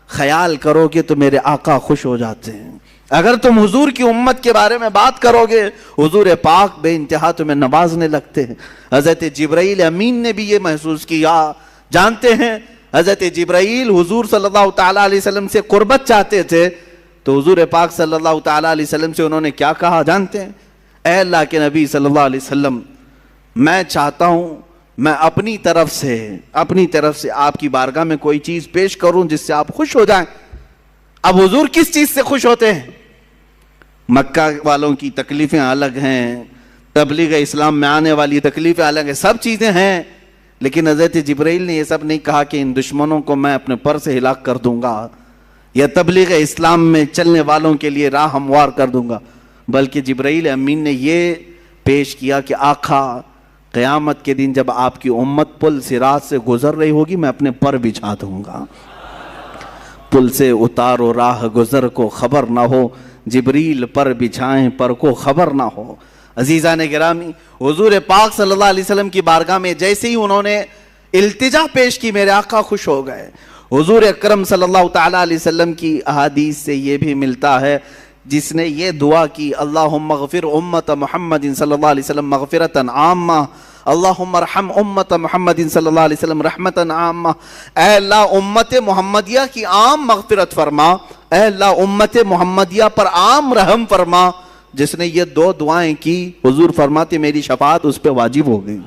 Speaker 1: خیال کرو گے تو میرے آقا خوش ہو جاتے ہیں. اگر تم حضور کی امت کے بارے میں بات کرو گے حضور پاک بے انتہا تمہیں نوازنے لگتے ہیں. حضرت جبرائیل امین نے بھی یہ محسوس کیا. جانتے ہیں حضرت جبرائیل حضور صلی اللہ تعالیٰ علیہ وسلم سے قربت چاہتے تھے تو حضور پاک صلی اللہ تعالیٰ علیہ وسلم سے انہوں نے کیا کہا جانتے ہیں؟ اے اللہ کے نبی صلی اللہ علیہ وسلم, میں چاہتا ہوں میں اپنی طرف سے آپ کی بارگاہ میں کوئی چیز پیش کروں جس سے آپ خوش ہو جائیں. اب حضور کس چیز سے خوش ہوتے ہیں؟ مکہ والوں کی تکلیفیں الگ ہیں, تبلیغ اسلام میں آنے والی تکلیفیں الگ ہیں, سب چیزیں ہیں. لیکن حضرت جبرائیل نے یہ سب نہیں کہا کہ ان دشمنوں کو میں اپنے پر سے ہلاک کر دوں گا یا تبلیغ اسلام میں چلنے والوں کے لیے راہ ہموار کر دوں گا, بلکہ جبرائیل امین نے یہ پیش کیا کہ آقا قیامت کے دن جب آپ کی امت پل صراط سے گزر رہی ہوگی میں اپنے پر بچھا دوں گا. پل سے اتارو راہ گزر کو خبر نہ ہو, جبریل پر بچھائیں پر کو خبر نہ ہو. عزیزان گرامی, حضور پاک صلی اللہ علیہ وسلم کی بارگاہ میں جیسے ہی انہوں نے التجا پیش کی میرے آقا خوش ہو گئے. حضور اکرم صلی اللہ تعالیٰ علیہ وسلم کی احادیث سے یہ بھی ملتا ہے جس نے یہ دعا کی اللہم اغفر امت محمد صلی اللہ علیہ وسلم مغفرتا عامہ, اللہم ارحم امت محمد صلی اللہ علیہ وسلم رحمتا عامہ. اے اللہ امت محمدیہ کی عام مغفرت فرما, اے اللہ امت محمدیہ پر عام رحم فرما. جس نے یہ دو دعائیں کی حضور فرماتے میری شفاعت اس پہ واجب ہو گئی.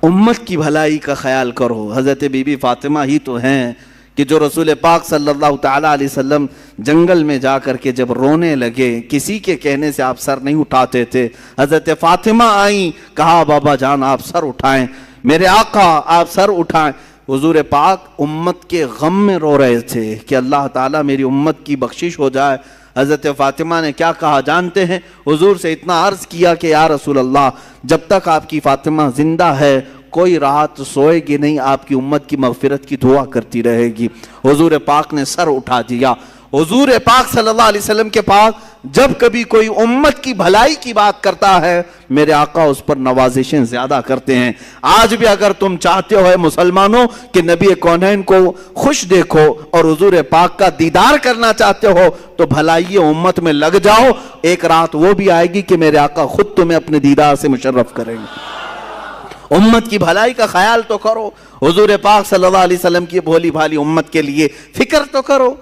Speaker 1: امت کی بھلائی کا خیال کرو. حضرت بی بی فاطمہ ہی تو ہیں کہ جو رسول پاک صلی اللہ تعالیٰ علیہ وسلم جنگل میں جا کر کے جب رونے لگے کسی کے کہنے سے آپ سر نہیں اٹھاتے تھے. حضرت فاطمہ آئیں, کہا بابا جان آپ سر اٹھائیں, میرے آقا آپ سر اٹھائیں. حضور پاک امت کے غم میں رو رہے تھے کہ اللہ تعالیٰ میری امت کی بخشش ہو جائے. حضرت فاطمہ نے کیا کہا جانتے ہیں؟ حضور سے اتنا عرض کیا کہ یا رسول اللہ جب تک آپ کی فاطمہ زندہ ہے کوئی رات سوئے گی نہیں, آپ کی امت کی مغفرت کی دعا کرتی رہے گی. حضور پاک نے سر اٹھا دیا. حضور پاک صلی اللہ علیہ وسلم کے پاس جب کبھی کوئی امت کی بھلائی کی بات کرتا ہے میرے آقا اس پر نوازشیں زیادہ کرتے ہیں. آج بھی اگر تم چاہتے ہو مسلمانوں کہ نبی کونین کو خوش دیکھو اور حضور پاک کا دیدار کرنا چاہتے ہو تو بھلائی امت میں لگ جاؤ. ایک رات وہ بھی آئے گی کہ میرے آقا خود تمہیں اپنے دیدار سے مشرف کریں گے. امت کی بھلائی کا خیال تو کرو. حضور پاک صلی اللہ علیہ وسلم کی بھولی بھالی امت کے لیے فکر تو کرو.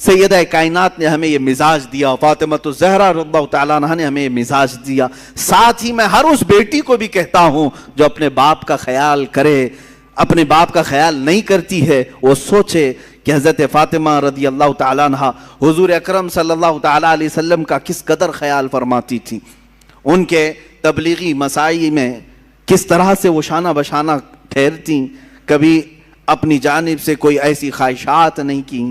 Speaker 1: سیدہ کائنات نے ہمیں یہ مزاج دیا, فاطمہ الزہرا رضی اللہ تعالیٰ عنہ نے ہمیں یہ مزاج دیا. ساتھ ہی میں ہر اس بیٹی کو بھی کہتا ہوں جو اپنے باپ کا خیال کرے, اپنے باپ کا خیال نہیں کرتی ہے, وہ سوچے کہ حضرت فاطمہ رضی اللہ تعالیٰ عنہ حضور اکرم صلی اللہ تعالیٰ علیہ وسلم کا کس قدر خیال فرماتی تھی. ان کے تبلیغی مساعی میں کس طرح سے وہ شانہ بشانہ ٹھہرتی, کبھی اپنی جانب سے کوئی ایسی خواہشات نہیں کی.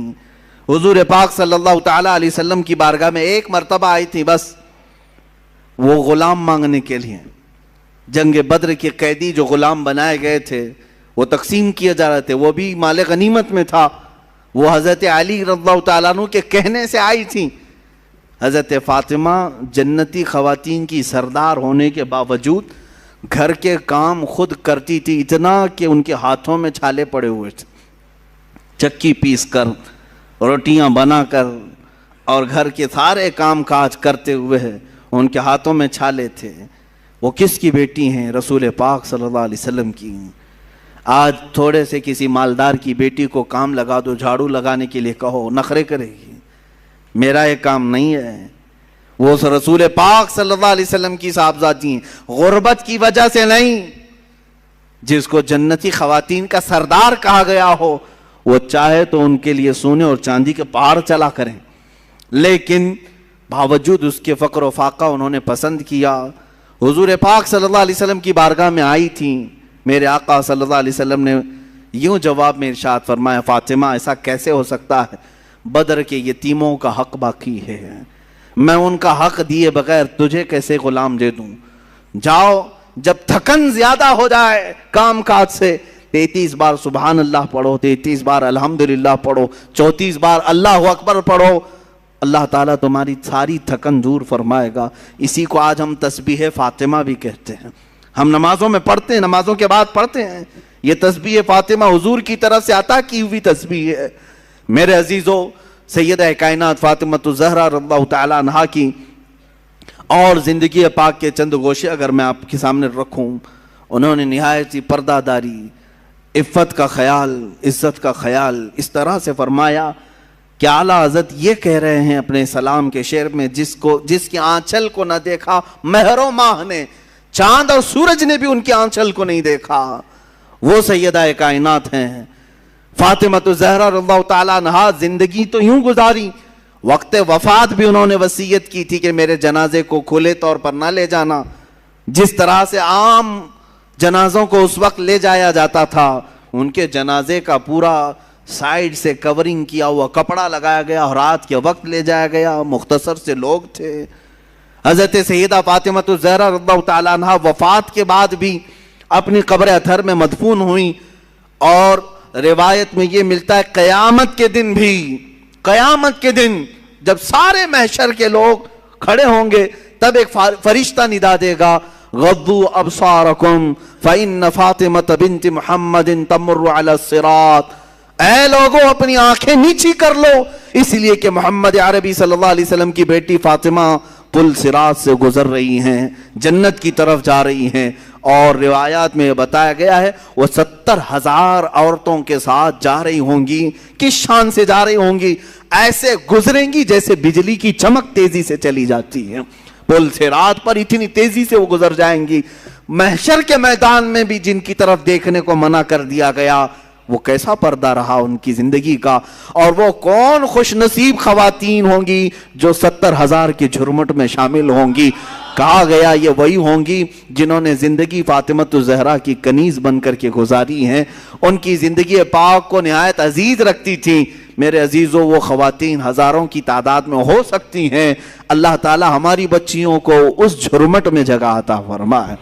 Speaker 1: حضور پاک صلی اللہ تعالیٰ علیہ وسلم کی بارگاہ میں ایک مرتبہ آئی تھی, بس وہ غلام مانگنے کے لیے جنگ بدر کے قیدی جو غلام بنائے گئے تھے وہ تقسیم کیے جا رہے تھے، وہ بھی مال غنیمت میں تھا، وہ حضرت علی رضی اللہ تعالیٰ عنہ کے کہنے سے آئی تھی۔ حضرت فاطمہ جنتی خواتین کی سردار ہونے کے باوجود گھر کے کام خود کرتی تھی، اتنا کہ ان کے ہاتھوں میں چھالے پڑے ہوئے تھے، چکی پیس کر، روٹیاں بنا کر اور گھر کے سارے کام کاج کرتے ہوئے ان کے ہاتھوں میں چھالے تھے۔ وہ کس کی بیٹی ہیں؟ رسول پاک صلی اللہ علیہ وسلم کی۔ آج تھوڑے سے کسی مالدار کی بیٹی کو کام لگا دو، جھاڑو لگانے کے لیے کہو، نخرے کرے گی، میرا یہ کام نہیں ہے۔ وہ رسول پاک صلی اللہ علیہ وسلم کی صاحبزادی ہیں، غربت کی وجہ سے نہیں۔ جس کو جنتی خواتین کا سردار کہا گیا ہو وہ چاہے تو ان کے لیے سونے اور چاندی کے پہاڑ چلا کریں، لیکن باوجود اس کے فقر و فاقہ انہوں نے پسند کیا۔ حضور پاک صلی اللہ علیہ وسلم کی بارگاہ میں آئی تھیں، میرے آقا صلی اللہ علیہ وسلم نے یوں جواب میں ارشاد فرمایا، فاطمہ ایسا کیسے ہو سکتا ہے؟ بدر کے یتیموں کا حق باقی ہے، میں ان کا حق دیے بغیر تجھے کیسے غلام دے دوں؟ جاؤ، جب تھکن زیادہ ہو جائے کام کاج سے 33 بار سبحان اللہ پڑھو، 33 بار الحمدللہ پڑھو، 34 بار اللہ اکبر پڑھو، اللہ تعالیٰ تمہاری ساری تھکن دور فرمائے گا۔ اسی کو آج ہم تسبیح فاطمہ بھی کہتے ہیں، ہم نمازوں میں پڑھتے ہیں، نمازوں کے بعد پڑھتے ہیں۔ یہ تسبیح فاطمہ حضور کی طرف سے عطا کی ہوئی تسبیح ہے۔ میرے عزیزو، سیدہ کائنات فاطمہ الزہرا رضی اللہ تعالیٰ عنہا کی اور زندگی پاک کے چند گوشے اگر میں آپ کے سامنے رکھوں، انہوں نے نہایت ہی پردہ داری، عفت کا خیال، عزت کا خیال اس طرح سے فرمایا کہ اعلیٰ حضرت یہ کہہ رہے ہیں اپنے سلام کے شعر میں، جس کی آنچل کو نہ دیکھا مہر و ماہ نے، چاند اور سورج نے بھی ان کی آنچل کو نہیں دیکھا، وہ سیدہ کائنات ہیں فاطمہ الزہرا رضی اللہ تعالیٰ عنہا۔ زندگی تو یوں گزاری، وقت وفات بھی انہوں نے وصیت کی تھی کہ میرے جنازے کو کھلے طور پر نہ لے جانا، جس طرح سے عام جنازوں کو اس وقت لے جایا جاتا تھا، ان کے جنازے کا پورا سائیڈ سے کورنگ کیا ہوا کپڑا لگایا گیا اور رات کے وقت لے جایا گیا، مختصر سے لوگ تھے۔ حضرت سیدہ فاطمہ الزہرا رضی اللہ تعالیٰ عنہا وفات کے بعد بھی اپنی قبر اطہر میں مدفون ہوئی، اور روایت میں یہ ملتا ہے قیامت کے دن بھی، قیامت کے دن جب سارے محشر کے لوگ کھڑے ہوں گے تب ایک فرشتہ ندا دے گا، غضوا ابصارکم فإن فاطمة بنت محمد تمر على الصراط، اے لوگوں اپنی آنکھیں نیچی کر لو، اس لیے کہ محمد عربی صلی اللہ علیہ وسلم کی بیٹی فاطمہ پل صراط سے گزر رہی ہیں، جنت کی طرف جا رہی ہیں۔ اور روایات میں یہ بتایا گیا ہے وہ 70,000 عورتوں کے ساتھ جا رہی ہوں گی۔ کس شان سے جا رہی ہوں گی؟ ایسے گزریں گی جیسے بجلی کی چمک تیزی سے چلی جاتی ہے، پل صراط پر اتنی تیزی سے وہ گزر جائیں گی۔ محشر کے میدان میں بھی جن کی طرف دیکھنے کو منع کر دیا گیا، وہ کیسا پردہ رہا ان کی زندگی کا، اور وہ کون خوش نصیب خواتین ہوں گی جو 70,000 کی جھرمٹ میں شامل ہوں گی۔ کہا گیا یہ وہی ہوں گی جنہوں نے زندگی فاطمہ الزہرا کی کنیز بن کر کے گزاری ہیں، ان کی زندگی پاک کو نہایت عزیز رکھتی تھی۔ میرے عزیزوں، وہ خواتین ہزاروں کی تعداد میں ہو سکتی ہیں، اللہ تعالی ہماری بچیوں کو اس جھرمٹ میں جگہ عطا فرمائے،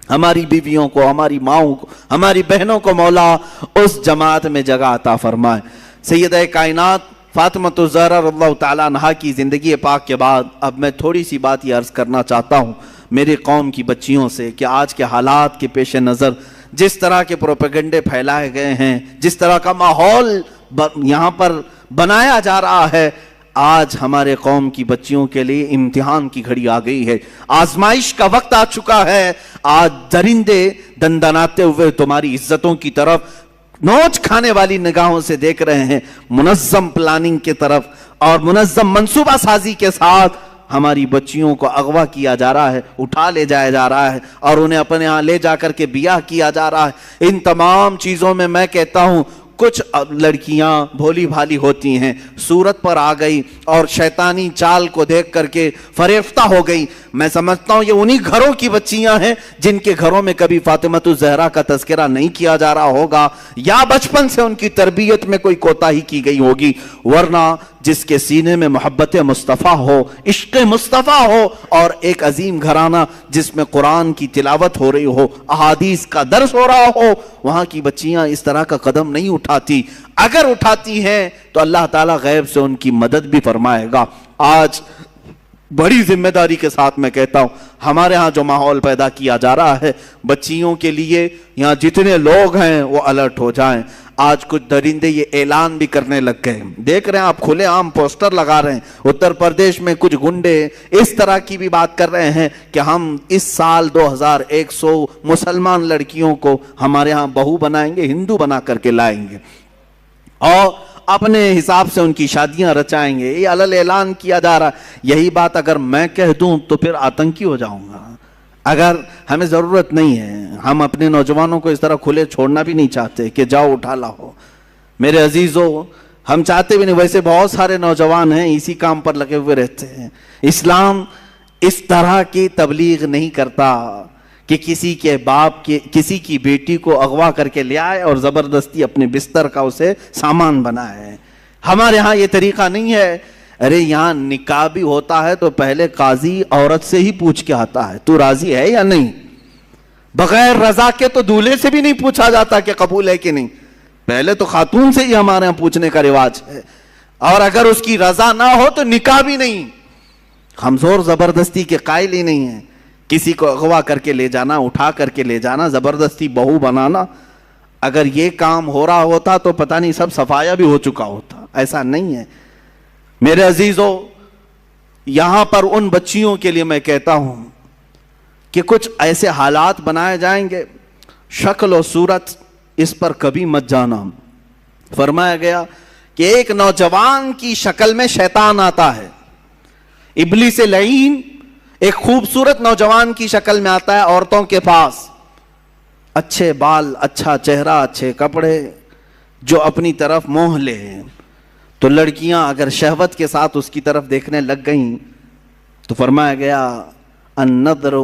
Speaker 1: ہماری بیویوں کو، ہماری ماؤں کو، ہماری بہنوں کو مولا اس جماعت میں جگہ عطا فرمائے۔ سیدہ کائنات فاطمہ الزہرا رضی اللہ تعالیٰ عنہا کی زندگی پاک کے بعد اب میں تھوڑی سی بات یہ عرض کرنا چاہتا ہوں میری قوم کی بچیوں سے کہ آج کے حالات کے پیش نظر جس طرح کے پروپیگنڈے پھیلائے گئے ہیں، جس طرح کا ماحول یہاں پر بنایا جا رہا ہے، آج ہمارے قوم کی بچیوں کے لیے امتحان کی گھڑی آ گئی ہے، آزمائش کا وقت آ چکا ہے۔ آج درندے دندناتے ہوئے تمہاری عزتوں کی طرف نوچ کھانے والی نگاہوں سے دیکھ رہے ہیں، منظم پلاننگ کی طرف اور منظم منصوبہ سازی کے ساتھ ہماری بچیوں کو اغوا کیا جا رہا ہے، اٹھا لے جایا جا رہا ہے اور انہیں اپنے ہاں لے جا کر کے بیاہ کیا جا رہا ہے۔ ان تمام چیزوں میں میں کہتا ہوں کچھ لڑکیاں بھولی بھالی ہوتی ہیں، صورت پر آ گئی اور شیطانی چال کو دیکھ کر کے فریفتہ ہو گئی۔ میں سمجھتا ہوں یہ انہی گھروں کی بچیاں ہیں جن کے گھروں میں کبھی فاطمہ الزہرا کا تذکرہ نہیں کیا جا رہا ہوگا، یا بچپن سے ان کی تربیت میں کوئی کوتاہی کی گئی ہوگی، ورنہ جس کے سینے میں محبت مصطفیٰ ہو، عشق مصطفیٰ ہو، اور ایک عظیم گھرانہ جس میں قرآن کی تلاوت ہو رہی ہو، احادیث کا درس ہو رہا ہو، وہاں کی بچیاں اس طرح کا قدم نہیں اٹھاتی۔ اگر اٹھاتی ہیں تو اللہ تعالیٰ غیب سے ان کی مدد بھی فرمائے گا۔ آج بڑی ذمہ داری کے ساتھ میں کہتا ہوں، ہمارے ہاں جو ماحول پیدا کیا جا رہا ہے بچیوں کے لیے، یہاں جتنے لوگ ہیں وہ الرٹ ہو جائیں۔ آج کچھ درندے یہ اعلان بھی کرنے لگ گئے، دیکھ رہے ہیں آپ، کھلے عام پوسٹر لگا رہے ہیں۔ اتر پردیش میں کچھ گنڈے اس طرح کی بھی بات کر رہے ہیں کہ ہم اس سال 2100 مسلمان لڑکیوں کو ہمارے ہاں بہو بنائیں گے، ہندو بنا کر کے لائیں گے اور اپنے حساب سے ان کی شادیاں رچائیں گے۔ یہ علل اعلان کیا جا رہا ہے۔ یہی بات اگر میں کہہ دوں تو پھر آتنکی ہو جاؤں گا۔ اگر ہمیں ضرورت نہیں ہے، ہم اپنے نوجوانوں کو اس طرح کھلے چھوڑنا بھی نہیں چاہتے کہ جاؤ اٹھا لاؤ۔ میرے عزیزو، ہم چاہتے بھی نہیں، ویسے بہت سارے نوجوان ہیں اسی کام پر لگے ہوئے رہتے ہیں۔ اسلام اس طرح کی تبلیغ نہیں کرتا کہ کسی کے باپ کے کسی کی بیٹی کو اغوا کر کے لے آئے اور زبردستی اپنے بستر کا اسے سامان بنائے۔ ہمارے ہاں یہ طریقہ نہیں ہے۔ ارے یہاں نکاح بھی ہوتا ہے تو پہلے قاضی عورت سے ہی پوچھ کے آتا ہے تو راضی ہے یا نہیں۔ بغیر رضا کے تو دولہے سے بھی نہیں پوچھا جاتا کہ قبول ہے کہ نہیں، پہلے تو خاتون سے ہی ہمارے ہاں پوچھنے کا رواج ہے، اور اگر اس کی رضا نہ ہو تو نکاح بھی نہیں۔ ہم زور زبردستی کے قائل ہی نہیں ہیں۔ کسی کو اغوا کر کے لے جانا، اٹھا کر کے لے جانا، زبردستی بہو بنانا، اگر یہ کام ہو رہا ہوتا تو پتہ نہیں سب صفایا بھی ہو چکا ہوتا۔ ایسا نہیں ہے میرے عزیزو۔ یہاں پر ان بچیوں کے لیے میں کہتا ہوں کہ کچھ ایسے حالات بنائے جائیں گے، شکل و صورت اس پر کبھی مت جانا۔ فرمایا گیا کہ ایک نوجوان کی شکل میں شیطان آتا ہے، ابلیس لعین ایک خوبصورت نوجوان کی شکل میں آتا ہے عورتوں کے پاس، اچھے بال، اچھا چہرہ، اچھے کپڑے، جو اپنی طرف موہ لے۔ تو لڑکیاں اگر شہوت کے ساتھ اس کی طرف دیکھنے لگ گئیں تو فرمایا گیا النظر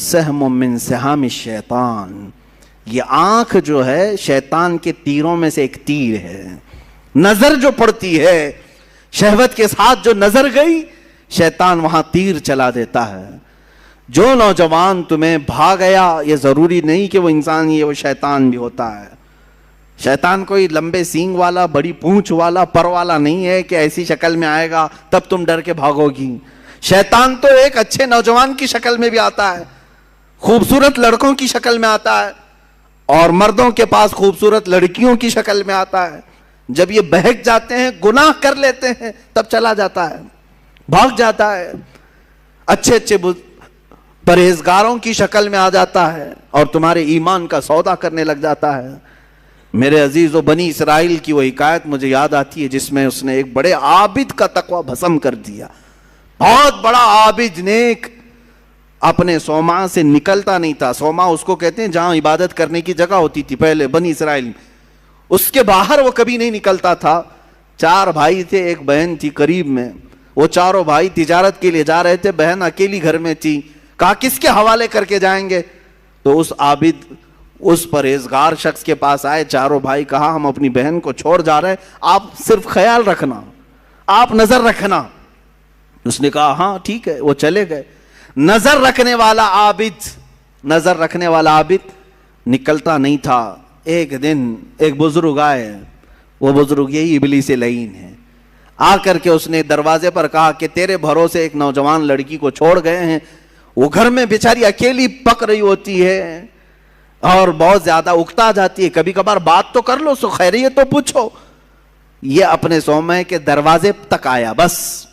Speaker 1: سہم من سہام الشیطان، یہ آنکھ جو ہے شیطان کے تیروں میں سے ایک تیر ہے۔ نظر جو پڑتی ہے، شہوت کے ساتھ جو نظر گئی، شیطان وہاں تیر چلا دیتا ہے۔ جو نوجوان تمہیں بھاگ گیا، یہ ضروری نہیں کہ وہ انسان ہی ہے، وہ شیطان بھی ہوتا ہے۔ شیطان کوئی لمبے سینگ والا، بڑی پونچھ والا، پر والا نہیں ہے کہ ایسی شکل میں آئے گا تب تم ڈر کے بھاگو گی۔ شیطان تو ایک اچھے نوجوان کی شکل میں بھی آتا ہے، خوبصورت لڑکوں کی شکل میں آتا ہے، اور مردوں کے پاس خوبصورت لڑکیوں کی شکل میں آتا ہے۔ جب یہ بہک جاتے ہیں، گناہ کر لیتے ہیں، تب چلا جاتا ہے، بھاگ جاتا ہے، اچھے اچھے پرہیزگاروں کی شکل میں آ جاتا ہے اور تمہارے ایمان کا سودا کرنے لگ جاتا ہے۔ میرے عزیزو، بنی اسرائیل کی وہ حکایت مجھے یاد آتی ہے جس میں اس نے ایک بڑے عابد کا تقوی بھسم کر دیا۔ بہت بڑا عابد، نیک، اپنے صومعہ سے نکلتا نہیں تھا۔ صومعہ اس کو کہتے ہیں جہاں عبادت کرنے کی جگہ ہوتی تھی پہلے بنی اسرائیل میں، اس کے باہر وہ کبھی نہیں نکلتا تھا۔ 4 بھائی تھے، ایک بہن تھی قریب میں، وہ چاروں بھائی تجارت کے لیے جا رہے تھے، بہن اکیلی گھر میں تھی۔ کہا کس کے حوالے کر کے جائیں گے؟ تو اس عابد، اس پرہیزگار شخص کے پاس آئے چاروں بھائی، کہا ہم اپنی بہن کو چھوڑ جا رہے ہیں، آپ صرف خیال رکھنا، آپ نظر رکھنا۔ اس نے کہا ہاں ٹھیک ہے، وہ چلے گئے۔ نظر رکھنے والا عابد نکلتا نہیں تھا۔ ایک دن ایک بزرگ آئے، وہ بزرگ یہی ابلیس لعین ہے۔ آ کر کے اس نے دروازے پر کہا کہ تیرے بھروسے ایک نوجوان لڑکی کو چھوڑ گئے ہیں، وہ گھر میں بیچاری اکیلی پک رہی ہوتی ہے اور بہت زیادہ اکتا جاتی ہے، کبھی کبھار بات تو کر لو، سو خیریت تو پوچھو۔ یہ اپنے صومعے کے دروازے تک آیا بس،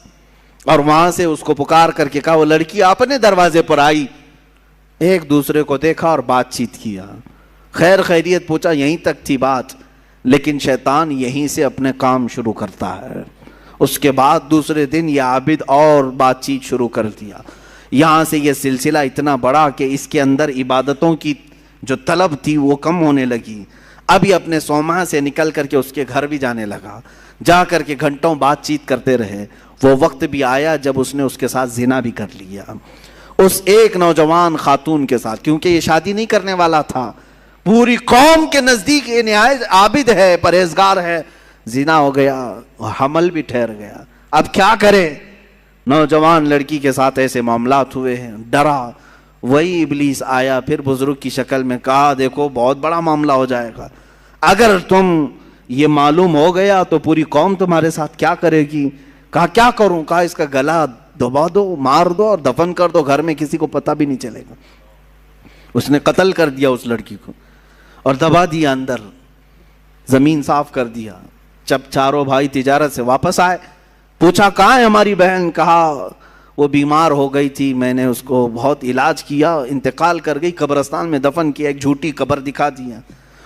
Speaker 1: اور وہاں سے اس کو پکار کر کے کہا، وہ لڑکی اپنے دروازے پر آئی، ایک دوسرے کو دیکھا اور بات چیت کیا، خیر خیریت پوچھا، یہیں تک تھی بات۔ لیکن شیطان یہیں سے اپنے کام شروع کرتا ہے۔ اس کے بعد دوسرے دن یہ عابد اور بات چیت شروع کر دیا۔ یہاں سے یہ سلسلہ اتنا بڑا کہ اس کے اندر عبادتوں کی جو طلب تھی وہ کم ہونے لگی۔ اب یہ اپنے صومعہ سے نکل کر کے اس کے گھر بھی جانے لگا، جا کر کے گھنٹوں بات چیت کرتے رہے۔ وہ وقت بھی آیا جب اس نے اس کے ساتھ زنا بھی کر لیا، اس ایک نوجوان خاتون کے ساتھ، کیونکہ یہ شادی نہیں کرنے والا تھا۔ پوری قوم کے نزدیک یہ نہایت عابد ہے، پرہیزگار ہے، زنا ہو گیا، حمل بھی ٹھہر گیا۔ اب کیا کرے؟ نوجوان لڑکی کے ساتھ ایسے معاملات ہوئے ہیں، ڈرا۔ وہی ابلیس آیا پھر بزرگ کی شکل میں، کہا دیکھو بہت بڑا معاملہ ہو جائے گا، اگر تم یہ معلوم ہو گیا تو پوری قوم تمہارے ساتھ کیا کرے گی؟ کہا کیا کروں؟ کہا اس کا گلا دبا دو، مار دو اور دفن کر دو، گھر میں کسی کو پتہ بھی نہیں چلے گا۔ اس نے قتل کر دیا اس لڑکی کو اور دبا دیا اندر، زمین صاف کر دیا۔ جب چاروں بھائی تجارت سے واپس آئے، پوچھا کہاں ہے ہماری بہن؟ کہا وہ بیمار ہو گئی تھی، میں نے اس کو بہت علاج کیا، انتقال کر گئی، قبرستان میں دفن کیا، ایک جھوٹی قبر دکھا دیا۔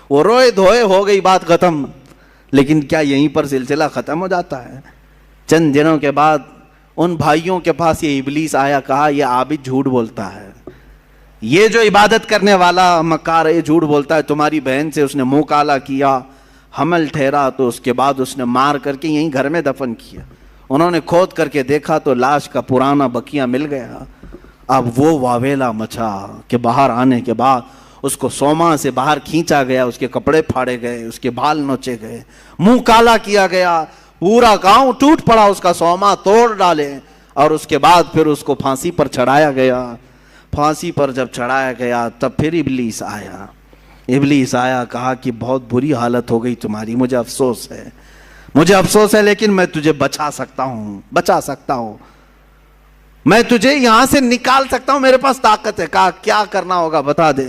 Speaker 1: وہ روئے دھوئے، ہو گئی بات ختم۔ لیکن کیا یہیں پر سلسلہ ختم ہو جاتا ہے؟ چند دنوں کے بعد ان بھائیوں کے پاس یہ ابلیس آیا، کہا یہ عابد جھوٹ بولتا ہے، یہ جو عبادت کرنے والا مکار ہے جھوٹ بولتا ہے، تمہاری بہن سے اس نے منہ کالا کیا، حمل ٹھہرا تو اس کے بعد اس نے مار کر کے یہیں گھر میں دفن کیا۔ انہوں نے کھود کر کے دیکھا تو لاش کا پرانا بقیہ مل گیا۔ اب وہ واویلا مچا کہ باہر آنے کے بعد اس کو سوما سے باہر کھینچا گیا، اس کے کپڑے پھاڑے گئے، اس کے بال نوچے گئے، منہ کالا کیا گیا، پورا گاؤں ٹوٹ پڑا، اس کا سوما توڑ ڈالے، اور اس کے بعد پھر اس کو پھانسی پر چڑھایا گیا۔ پھانسی پر جب چڑھایا گیا تب پھر ابلیس آیا۔ ابلیس آیا، کہا کہ بہت بری حالت ہو گئی تمہاری، مجھے افسوس ہے، مجھے افسوس ہے، لیکن میں تجھے بچا سکتا ہوں، میں تجھے یہاں سے نکال سکتا ہوں، میرے پاس طاقت ہے۔ کہا کیا کرنا ہوگا بتا دے۔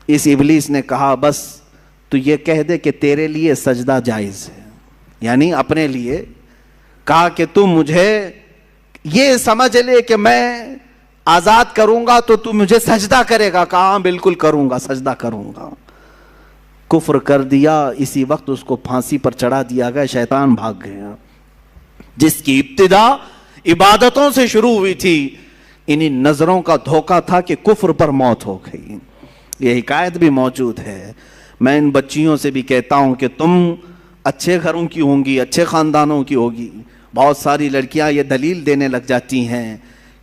Speaker 1: اس ابلیس نے کہا بس تو یہ کہہ دے کہ تیرے لیے سجدہ جائز ہے، یعنی اپنے لیے۔ کہا کہ تم مجھے یہ سمجھ لے کہ میں آزاد کروں گا تو تم مجھے سجدہ کرے گا۔ کہا بالکل کروں گا، سجدہ کروں گا۔ کفر کر دیا، اسی وقت اس کو پھانسی پر چڑھا دیا گیا، شیطان بھاگ گیا۔ جس کی ابتدا عبادتوں سے شروع ہوئی تھی، انہی نظروں کا دھوکہ تھا کہ کفر پر موت ہو گئی۔ یہ حکایت بھی موجود ہے۔ میں ان بچیوں سے بھی کہتا ہوں کہ تم اچھے گھروں کی ہوں گی، اچھے خاندانوں کی ہوگی۔ بہت ساری لڑکیاں یہ دلیل دینے لگ جاتی ہیں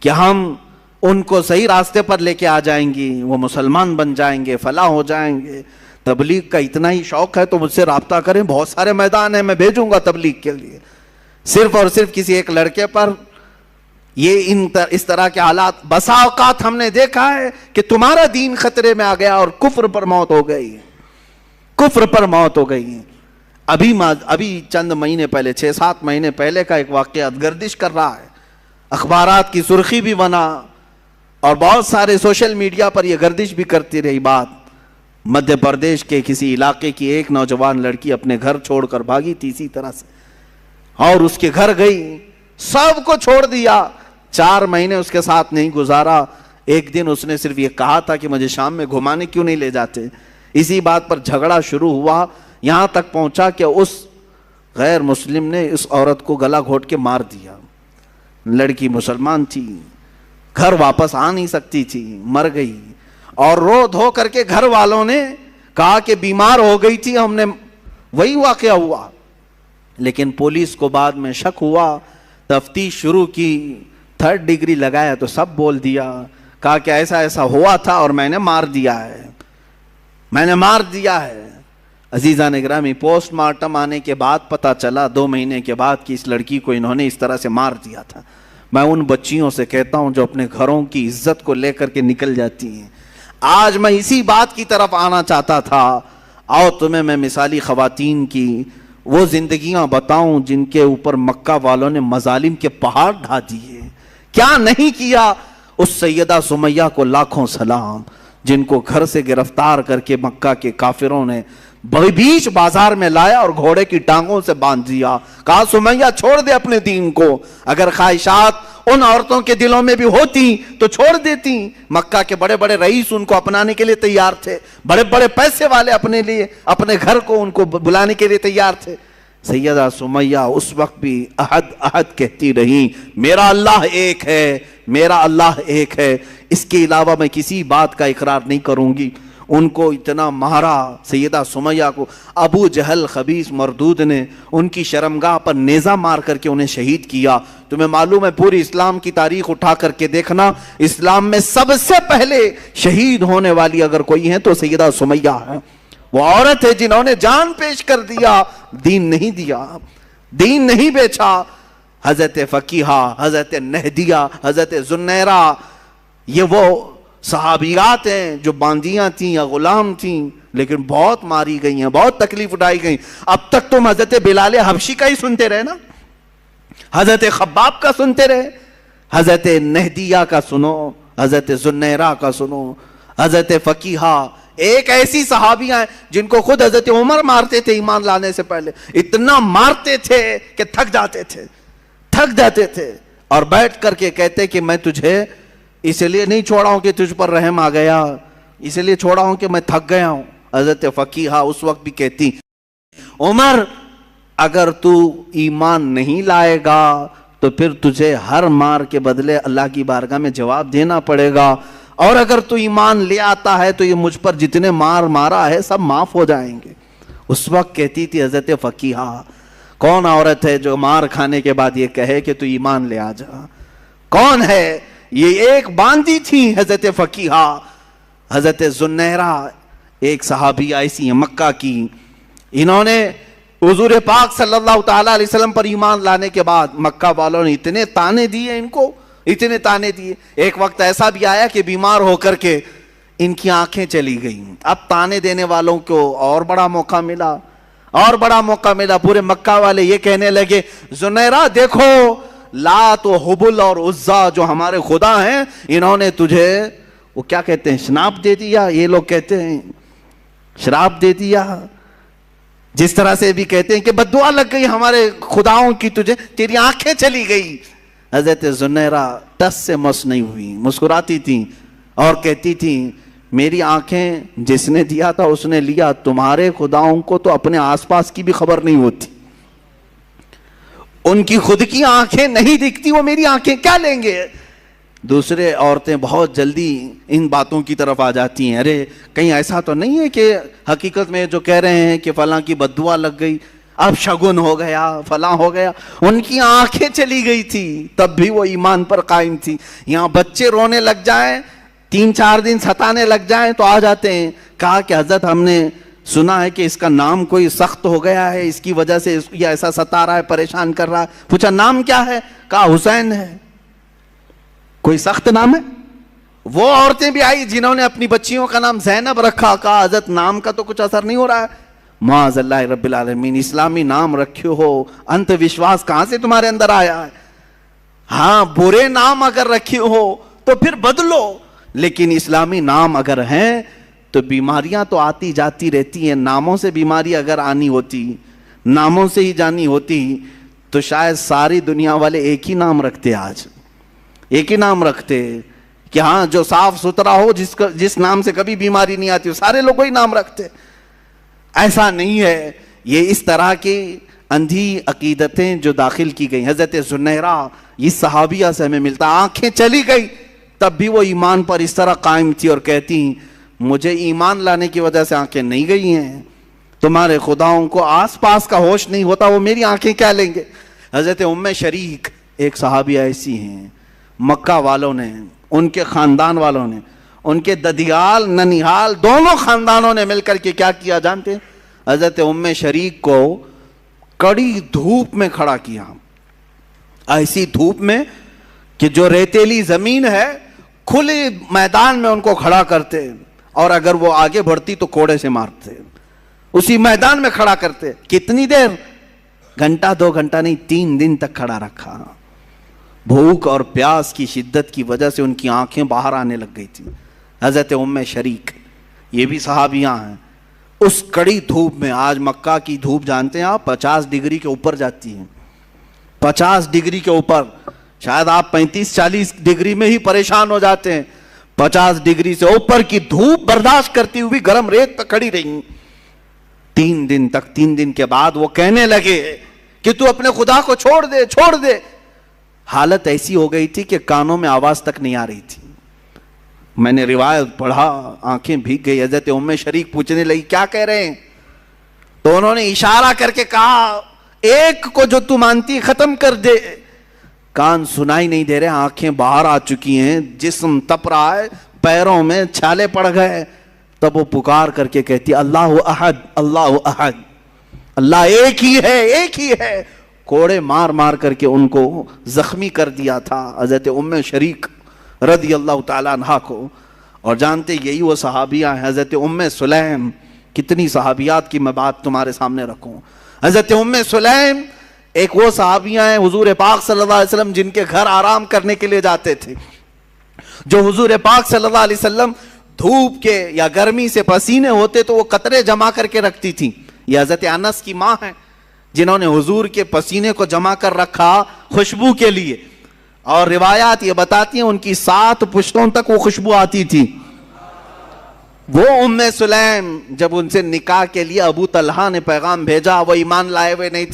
Speaker 1: کہ ہم ان کو صحیح راستے پر لے کے آ جائیں گی، وہ مسلمان بن جائیں گے، فلاح ہو جائیں گے۔ تبلیغ کا اتنا ہی شوق ہے تو مجھ سے رابطہ کریں، بہت سارے میدان ہیں، میں بھیجوں گا تبلیغ کے لیے۔ صرف اور صرف کسی ایک لڑکے پر یہ اس طرح کے حالات، بسا اوقات ہم نے دیکھا ہے کہ تمہارا دین خطرے میں آ گیا اور کفر پر موت ہو گئی، کفر پر موت ہو گئی۔ ابھی چند مہینے پہلے، 6-7 مہینے پہلے کا ایک واقعہ گردش کر رہا ہے، اخبارات کی سرخی بھی بنا اور بہت سارے سوشل میڈیا پر یہ گردش بھی کرتی رہی بات۔ مدھیہ پردیش کے کسی علاقے کی ایک نوجوان لڑکی اپنے گھر چھوڑ کر بھاگی تھی اسی طرح سے، اور اس کے گھر گئی، سب کو چھوڑ دیا، 4 مہینے اس کے ساتھ نہیں گزارا۔ ایک دن اس نے صرف یہ کہا تھا کہ مجھے شام میں گھمانے کیوں نہیں لے جاتے۔ اسی بات پر جھگڑا شروع ہوا، یہاں تک پہنچا کہ اس غیر مسلم نے اس عورت کو گلا گھونٹ کے مار دیا۔ لڑکی مسلمان تھی، گھر واپس آ نہیں سکتی تھی، مر گئی۔ اور رو دھو کر کے گھر والوں نے کہا کہ بیمار ہو گئی تھی، ہم نے وہی واقعہ ہوا۔ لیکن پولیس کو بعد میں شک ہوا، تفتیش شروع کی، 3rd ڈگری لگایا تو سب بول دیا، کہا کہ ایسا ایسا ہوا تھا اور میں نے مار دیا ہے، میں نے مار دیا ہے۔ عزیزان گرامی، پوسٹ مارٹم آنے کے بعد پتہ چلا 2 مہینے کے بعد کہ اس لڑکی کو انہوں نے اس طرح سے مار دیا تھا۔ میں ان بچیوں سے کہتا ہوں جو اپنے گھروں کی عزت کو لے کر کے نکل جاتی ہیں، آج میں اسی بات کی طرف آنا چاہتا تھا۔ آؤ تمہیں میں مثالی خواتین کی وہ زندگیاں بتاؤں جن کے اوپر مکہ والوں نے مظالم کے پہاڑ ڈھا دیے۔ کیا نہیں کیا اس سیدہ سمیہ کو لاکھوں سلام، جن کو گھر سے گرفتار کر کے مکہ کے کافروں نے بیچ بازار میں لایا اور گھوڑے کی ٹانگوں سے باندھ دیا، کہا سمیہ چھوڑ دے اپنے دین کو۔ اگر خواہشات ان عورتوں کے دلوں میں بھی ہوتی تو چھوڑ دیتی۔ مکہ کے بڑے بڑے رئیس ان کو اپنانے کے لیے تیار تھے، بڑے بڑے پیسے والے اپنے لیے اپنے گھر کو ان کو بلانے کے لیے تیار تھے۔ سیدہ سمیہ اس وقت بھی احد احد کہتی رہی، میرا اللہ ایک ہے، میرا اللہ ایک ہے، اس کے علاوہ میں کسی بات کا اقرار نہیں کروں گی۔ ان کو اتنا مارا سیدہ سمیہ کو، ابو جہل خبیث مردود نے ان کی شرمگاہ پر نیزہ مار کر کے انہیں شہید کیا۔ تمہیں معلوم ہے پوری اسلام کی تاریخ اٹھا کر کے دیکھنا، اسلام میں سب سے پہلے شہید ہونے والی اگر کوئی ہے تو سیدہ سمیہ ہے۔ وہ عورت ہے جنہوں نے جان پیش کر دیا، دین نہیں دیا۔ دین نہیں بیچا. حضرت فقیہہ، حضرت نہدیہ، حضرت زنیرہ، یہ وہ صحابیات ہیں جو باندیاں تھیں یا غلام تھیں، لیکن بہت ماری گئی ہیں، بہت تکلیف اٹھائی گئی. اب تک تم حضرت بلال حبشی کا ہی سنتے رہے نا، حضرت خباب کا سنتے رہے، حضرت نہدیہ کا سنو، حضرت زنیرہ کا سنو، حضرت فقیہہ. ایک ایسی صحابیاں ہیں جن کو خود حضرت عمر مارتے تھے ایمان لانے سے پہلے، اتنا مارتے تھے کہ تھک جاتے تھے اور بیٹھ کر کے کہتے کہ میں تجھے اس لیے نہیں چھوڑا ہوں کہ تجھ پر رحم آ گیا، اس لیے چھوڑا ہوں کہ میں تھک گیا ہوں. حضرت فقیہہ اس وقت بھی کہتی عمر اگر تو ایمان نہیں لائے گا تو پھر تجھے ہر مار کے بدلے اللہ کی بارگاہ میں جواب دینا پڑے گا، اور اگر تو ایمان لے آتا ہے تو یہ مجھ پر جتنے مارا ہے سب معاف ہو جائیں گے. اس وقت کہتی تھی حضرت فقیہہ، کون عورت ہے جو مار کھانے کے بعد یہ کہے کہ تو ایمان لے آ جا؟ کون ہے؟ یہ ایک باندی تھی حضرت فقیہہ. حضرت زنیرہ ایک صحابی ایسی ہیں مکہ کی، انہوں نے حضور پاک صلی اللہ تعالی علیہ وسلم پر ایمان لانے کے بعد مکہ والوں نے اتنے تانے دیے ان کو، اتنے تانے دیے. ایک وقت ایسا بھی آیا کہ بیمار ہو کر کے ان کی آنکھیں چلی گئیں. اب تانے دینے والوں کو اور بڑا موقع ملا. پورے مکہ والے یہ کہنے لگے زنیرہ دیکھو، لات و حبل اور عزا جو ہمارے خدا ہیں، انہوں نے تجھے وہ کیا کہتے ہیں شناپ دے دیا. یہ لوگ کہتے ہیں شراب دے دیا، جس طرح سے بھی کہتے ہیں کہ بددعا لگ گئی ہمارے خداؤں کی تجھے، تیری آنکھیں چلی گئی. حضرت زنیرہ ٹس سے مس نہیں ہوئی، مسکراتی تھیں اور کہتی تھیں میری آنکھیں جس نے دیا تھا اس نے لیا، تمہارے خداؤں کو تو اپنے آس پاس کی بھی خبر نہیں ہوتی، ان کی خود کی آنکھیں نہیں دکھتی، وہ میری آنکھیں کیا لیں گے. دوسرے عورتیں بہت جلدی ان باتوں کی طرف آ جاتی ہیں، ارے کہیں ایسا تو نہیں ہے کہ حقیقت میں جو کہہ رہے ہیں کہ فلاں کی بددعا لگ گئی، اب شگن ہو گیا، فلاں ہو گیا. ان کی آنکھیں چلی گئی تھی تب بھی وہ ایمان پر قائم تھی. یہاں بچے رونے لگ جائیں، 3-4 دن ستانے لگ جائیں تو آ جاتے ہیں. کہا کہ حضرت ہم نے سنا ہے کہ اس کا نام کوئی سخت ہو گیا ہے، اس کی وجہ سے یہ ایسا ستا رہا ہے، پریشان کر رہا ہے. پوچھا نام کیا ہے؟ کہا حسین ہے. کوئی سخت نام ہے؟ وہ عورتیں بھی آئی جنہوں نے اپنی بچیوں کا نام زینب رکھا. کہا حضرت نام کا تو کچھ اثر نہیں ہو رہا ہے. معاذ اللہ رب العالمین، اسلامی نام رکھے ہو، انت وشواس کہاں سے تمہارے اندر آیا ہے؟ ہاں برے نام اگر رکھے ہو تو پھر بدلو، لیکن اسلامی نام اگر ہیں تو بیماریاں تو آتی جاتی رہتی ہیں. ناموں سے بیماری اگر آنی ہوتی، ناموں سے ہی جانی ہوتی تو شاید ساری دنیا والے ایک ہی نام رکھتے، آج ایک ہی نام رکھتے کہ ہاں جو صاف ستھرا ہو، جس نام سے کبھی بیماری نہیں آتی، سارے لوگ وہی نام رکھتے. ایسا نہیں ہے. یہ اس طرح کی اندھی عقیدتیں جو داخل کی گئی. حضرت زنیرہ اس صحابیہ سے ہمیں ملتا، آنکھیں چلی گئی تب بھی وہ ایمان پر اس طرح قائم تھی اور کہتی مجھے ایمان لانے کی وجہ سے آنکھیں نہیں گئی ہیں، تمہارے خداؤں کو آس پاس کا ہوش نہیں ہوتا، وہ میری آنکھیں کیا لیں گے. حضرت ام شریک ایک صحابیہ ایسی ہیں، مکہ والوں نے، ان کے خاندان والوں نے، ان کے ددیال ننیحال دونوں خاندانوں نے مل کر کے کیا کیا جانتے ہیں؟ حضرت ام شریک کو کڑی دھوپ میں کھڑا کیا، ایسی دھوپ میں کہ جو ریتیلی زمین ہے کھلے میدان میں ان کو کھڑا کرتے، اور اگر وہ آگے بڑھتی تو کوڑے سے مارتے، اسی میدان میں کھڑا کرتے. کتنی دیر؟ گھنٹہ 2 گھنٹہ نہیں، 3 دن تک کھڑا رکھا. بھوک اور پیاس کی شدت کی وجہ سے ان کی آنکھیں باہر آنے لگ گئی تھی. حضرت ام شریک یہ بھی صحابیاں ہیں. اس کڑی دھوپ میں، آج مکہ کی دھوپ جانتے ہیں آپ 50 ڈگری کے اوپر جاتی ہیں، 50 ڈگری کے اوپر، شاید آپ 35-40 ڈگری میں ہی پریشان ہو جاتے ہیں. 50 ڈگری سے اوپر کی دھوپ برداشت کرتی ہوئی گرم ریت پہ کھڑی رہی 3 دن تک. 3 دن کے بعد وہ کہنے لگے کہ تو اپنے خدا کو چھوڑ دے، چھوڑ دے. حالت ایسی ہو گئی تھی کہ کانوں میں آواز تک نہیں آ رہی تھی. میں نے روایت پڑھا، آنکھیں بھیگ گئی. حضرت ام شریک پوچھنے لگی کیا کہہ رہے ہیں؟ تو انہوں نے اشارہ کر کے کہا ایک کو جو تو مانتی ختم کر دے. کان سنائی نہیں دے رہے، آنکھیں باہر آ چکی ہیں، جسم تپ رہا ہے، پیروں میں چھالے پڑ گئے. تب وہ پکار کر کے کہتی اللہ احد، اللہ احد، اللہ ایک ہی ہے، ایک ہی ہے، کوڑے مار مار کر کے ان کو زخمی کر دیا تھا، حضرت ام شریک رضی اللہ تعالیٰ عنہا کو. اور جانتے یہی وہ صحابیہ ہیں، حضرت ام سلیم. کتنی صحابیات کی میں بات تمہارے سامنے رکھوں. حضرت ام سلیم ایک وہ صحابیہ ہیں حضور پاک صلی اللہ علیہ وسلم جن کے گھر آرام کرنے کے لیے جاتے تھے، جو حضور پاک صلی اللہ علیہ وسلم دھوپ کے یا گرمی سے پسینے ہوتے تو وہ قطرے جمع کر کے رکھتی تھی. یہ حضرت انس کی ماں ہیں جنہوں نے حضور کے پسینے کو جمع کر رکھا خوشبو کے لیے. اور روایات یہ بتاتی ہیں ان کی 7 پشتوں تک وہ خوشبو آتی تھی. وہ ام سلیم جب ان سے نکاح کے لیے ابو طلحہ نے پیغام بھیجا، وہ ایمان لائے ہوئے نہیں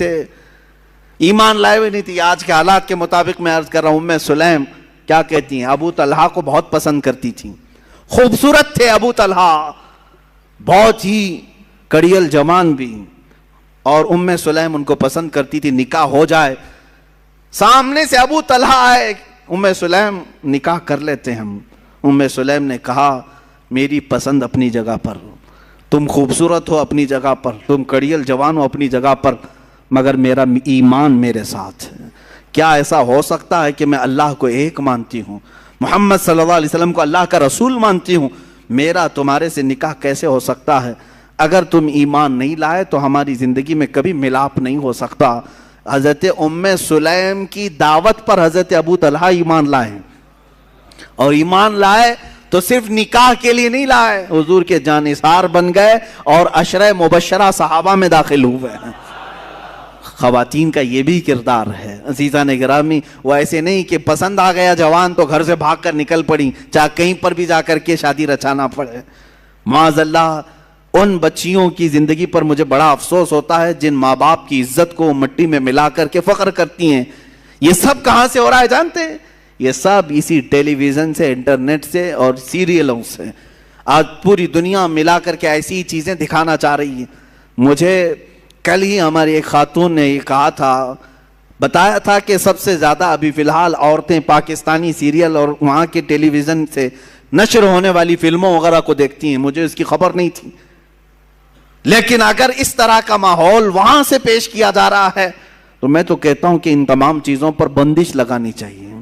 Speaker 1: تھی. آج کے حالات کے مطابق میں عرض کر رہا ہوں، ام سلیم کیا کہتی ہیں؟ ابو طلحہ کو بہت پسند کرتی تھی، خوبصورت تھے ابو طلحہ، بہت ہی کڑیل جوان بھی، اور ام سلیم ان کو پسند کرتی تھی. نکاح ہو جائے، سامنے سے ابو طلحہ آئے، ام سلیم نکاح کر لیتے ہیں ہم. ام سلیم نے کہا میری پسند اپنی جگہ پر، تم خوبصورت ہو اپنی جگہ پر، تم کڑیل جوان ہو اپنی جگہ پر، مگر میرا ایمان میرے ساتھ ہے. کیا ایسا ہو سکتا ہے کہ میں اللہ کو ایک مانتی ہوں، محمد صلی اللہ علیہ وسلم کو اللہ کا رسول مانتی ہوں، میرا تمہارے سے نکاح کیسے ہو سکتا ہے؟ اگر تم ایمان نہیں لائے تو ہماری زندگی میں کبھی ملاپ نہیں ہو سکتا. حضرت ام سلیم کی دعوت پر حضرت ابو طلحہ ایمان لائے، اور ایمان لائے تو صرف نکاح کے لیے نہیں لائے، حضور کے جانثار بن گئے اور عشرہ مبشرہ صحابہ میں داخل ہوئے. خواتین کا یہ بھی کردار ہے عزیزان گرامی. وہ ایسے نہیں کہ پسند آ گیا جوان تو گھر سے بھاگ کر نکل پڑی، چاہے کہیں پر بھی جا کر کے شادی رچانا پڑے. معاذ اللہ، ان بچیوں کی زندگی پر مجھے بڑا افسوس ہوتا ہے جن ماں باپ کی عزت کو مٹی میں ملا کر کے فخر کرتی ہیں. یہ سب کہاں سے ہو رہا ہے جانتے ہیں؟ یہ سب اسی ٹیلی ویژن سے، انٹرنیٹ سے اور سیریلوں سے. آج پوری دنیا ملا کر کے ایسی چیزیں دکھانا چاہ رہی ہے. مجھے کل ہی ہماری ایک خاتون نے یہ کہا تھا، بتایا تھا کہ سب سے زیادہ ابھی فی الحال عورتیں پاکستانی سیریل اور وہاں کے ٹیلی ویژن سے نشر ہونے والی فلموں وغیرہ کو دیکھتی ہیں. مجھے اس کی خبر نہیں تھی. لیکن اگر اس طرح کا ماحول وہاں سے پیش کیا جا رہا ہے تو میں تو کہتا ہوں کہ ان تمام چیزوں پر بندش لگانی چاہیے.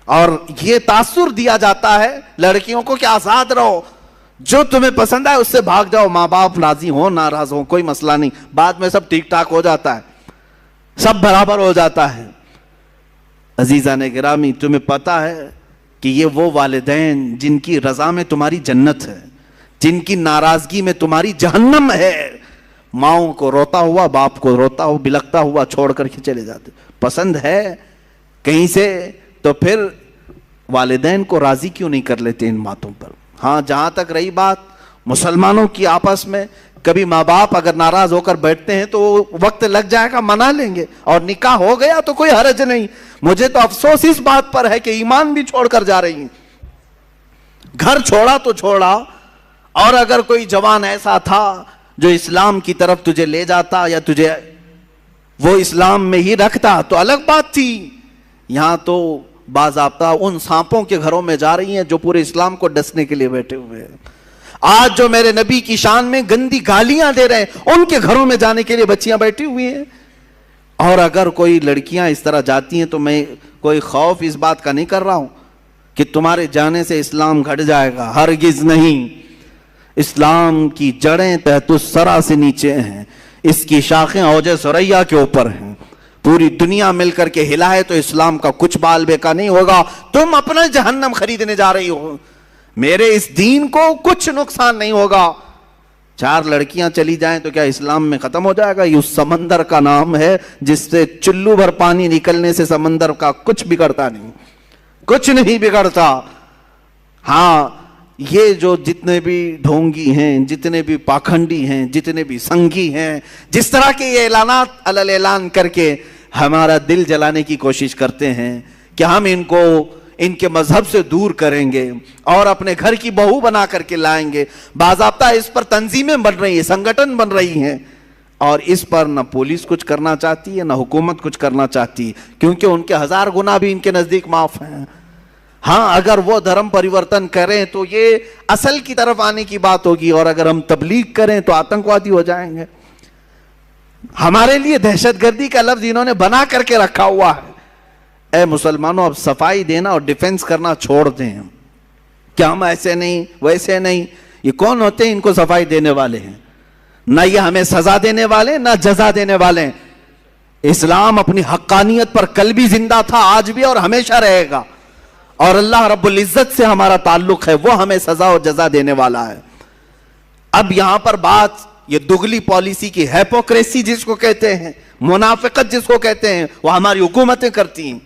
Speaker 1: اور یہ تاثر دیا جاتا ہے لڑکیوں کو کہ آزاد رہو، جو تمہیں پسند ہے اس سے بھاگ جاؤ، ماں باپ راضی ہو ناراض ہو کوئی مسئلہ نہیں، بعد میں سب ٹھیک ٹھاک ہو جاتا ہے، سب برابر ہو جاتا ہے. عزیزان گرامی، تمہیں پتا ہے کہ یہ وہ والدین جن کی رضا میں تمہاری جنت ہے، جن کی ناراضگی میں تمہاری جہنم ہے، ماؤں کو روتا ہوا، باپ کو روتا ہوا بلکتا ہوا چھوڑ کر کے چلے جاتے. پسند ہے کہیں سے تو پھر والدین کو راضی کیوں نہیں کر لیتے ان باتوں پر. ہاں، جہاں تک رہی بات مسلمانوں کی آپس میں، کبھی ماں باپ اگر ناراض ہو کر بیٹھتے ہیں تو وقت لگ جائے گا، منا لیں گے، اور نکاح ہو گیا تو کوئی حرج نہیں. مجھے تو افسوس اس بات پر ہے کہ ایمان بھی چھوڑ کر جا رہی ہیں. گھر چھوڑا تو چھوڑا، اور اگر کوئی جوان ایسا تھا جو اسلام کی طرف تجھے لے جاتا یا تجھے وہ اسلام میں ہی رکھتا تو الگ بات تھی. یہاں تو باضابطہ ان سانپوں کے گھروں میں جا رہی ہیں جو پورے اسلام کو ڈسنے کے لیے بیٹھے ہوئے ہیں. آج جو میرے نبی کی شان میں گندی گالیاں دے رہے ہیں ان کے گھروں میں جانے کے لیے بچیاں بیٹھی ہوئی ہیں. اور اگر کوئی لڑکیاں اس طرح جاتی ہیں تو میں کوئی خوف اس بات کا نہیں کر رہا ہوں کہ تمہارے جانے سے اسلام گھٹ جائے گا، ہرگز نہیں. اسلام کی جڑیں تحت الثری سے نیچے ہیں، اس کی شاخیں اوج ثریا کے اوپر ہیں. پوری دنیا مل کر کے ہلائے تو اسلام کا کچھ بال بیکا نہیں ہوگا. تم اپنا جہنم خریدنے جا رہی ہو، میرے اس دین کو کچھ نقصان نہیں ہوگا. 4 لڑکیاں چلی جائیں تو کیا اسلام میں ختم ہو جائے گا؟ یہ اس سمندر کا نام ہے جس سے چلو بھر پانی نکلنے سے سمندر کا کچھ بگڑتا نہیں، کچھ نہیں بگڑتا. ہاں، یہ جو جتنے بھی ڈھونگی ہیں، جتنے بھی پاکھنڈی ہیں، جتنے بھی سنگھی ہیں، جس طرح کے یہ اعلانات علل اعلان کر کے ہمارا دل جلانے کی کوشش کرتے ہیں کہ ہم ان کو ان کے مذہب سے دور کریں گے اور اپنے گھر کی بہو بنا کر کے لائیں گے. باضابطہ اس پر تنظیمیں بن رہی ہیں، سنگٹن بن رہی ہیں، اور اس پر نہ پولیس کچھ کرنا چاہتی ہے نہ حکومت کچھ کرنا چاہتی، کیونکہ ان کے 1000 گناہ بھی ان کے نزدیک معاف ہیں. ہاں، اگر وہ دھرم پریورتن کریں تو یہ اصل کی طرف آنے کی بات ہوگی، اور اگر ہم تبلیغ کریں تو آتنکوادی ہو جائیں گے. ہمارے لیے دہشت گردی کا لفظ انہوں نے بنا کر کے رکھا ہوا ہے۔ اے مسلمانوں، اب صفائی دینا اور ڈیفنس کرنا چھوڑ دیں کہ ہم ایسے نہیں ویسے نہیں۔ یہ کون ہوتے ہیں ان کو صفائی دینے والے ہیں؟ نہ یہ ہمیں سزا دینے والے نہ جزا دینے والے ہیں۔ اسلام اپنی حقانیت پر کل بھی زندہ تھا، آج بھی اور ہمیشہ رہے گا، اور اللہ رب العزت سے ہمارا تعلق ہے، وہ ہمیں سزا اور جزا دینے والا ہے۔ اب یہاں پر بات یہ دگلی پالیسی کی، ہیپوکریسی جس کو کہتے ہیں، منافقت جس کو کہتے ہیں، وہ ہماری حکومتیں کرتی ہیں۔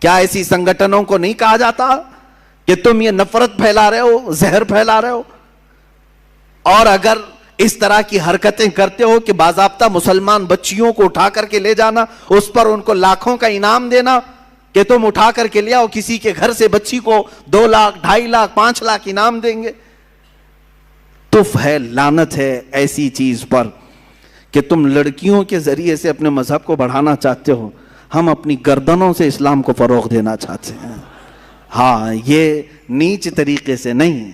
Speaker 1: کیا ایسی سنگٹنوں کو نہیں کہا جاتا کہ تم یہ نفرت پھیلا رہے ہو، زہر پھیلا رہے ہو؟ اور اگر اس طرح کی حرکتیں کرتے ہو کہ باضابطہ مسلمان بچیوں کو اٹھا کر کے لے جانا، اس پر ان کو لاکھوں کا انعام دینا کہ تم اٹھا کر کے لے آؤ، کسی کے گھر سے بچی کو 2 لاکھ 2.5 لاکھ 5 لاکھ انعام دیں گے، تف ہے، لعنت ہے ایسی چیز پر کہ تم لڑکیوں کے ذریعے سے اپنے مذہب کو بڑھانا چاہتے ہو۔ ہم اپنی گردنوں سے اسلام کو فروغ دینا چاہتے ہیں۔ ہاں، یہ نیچ طریقے سے نہیں،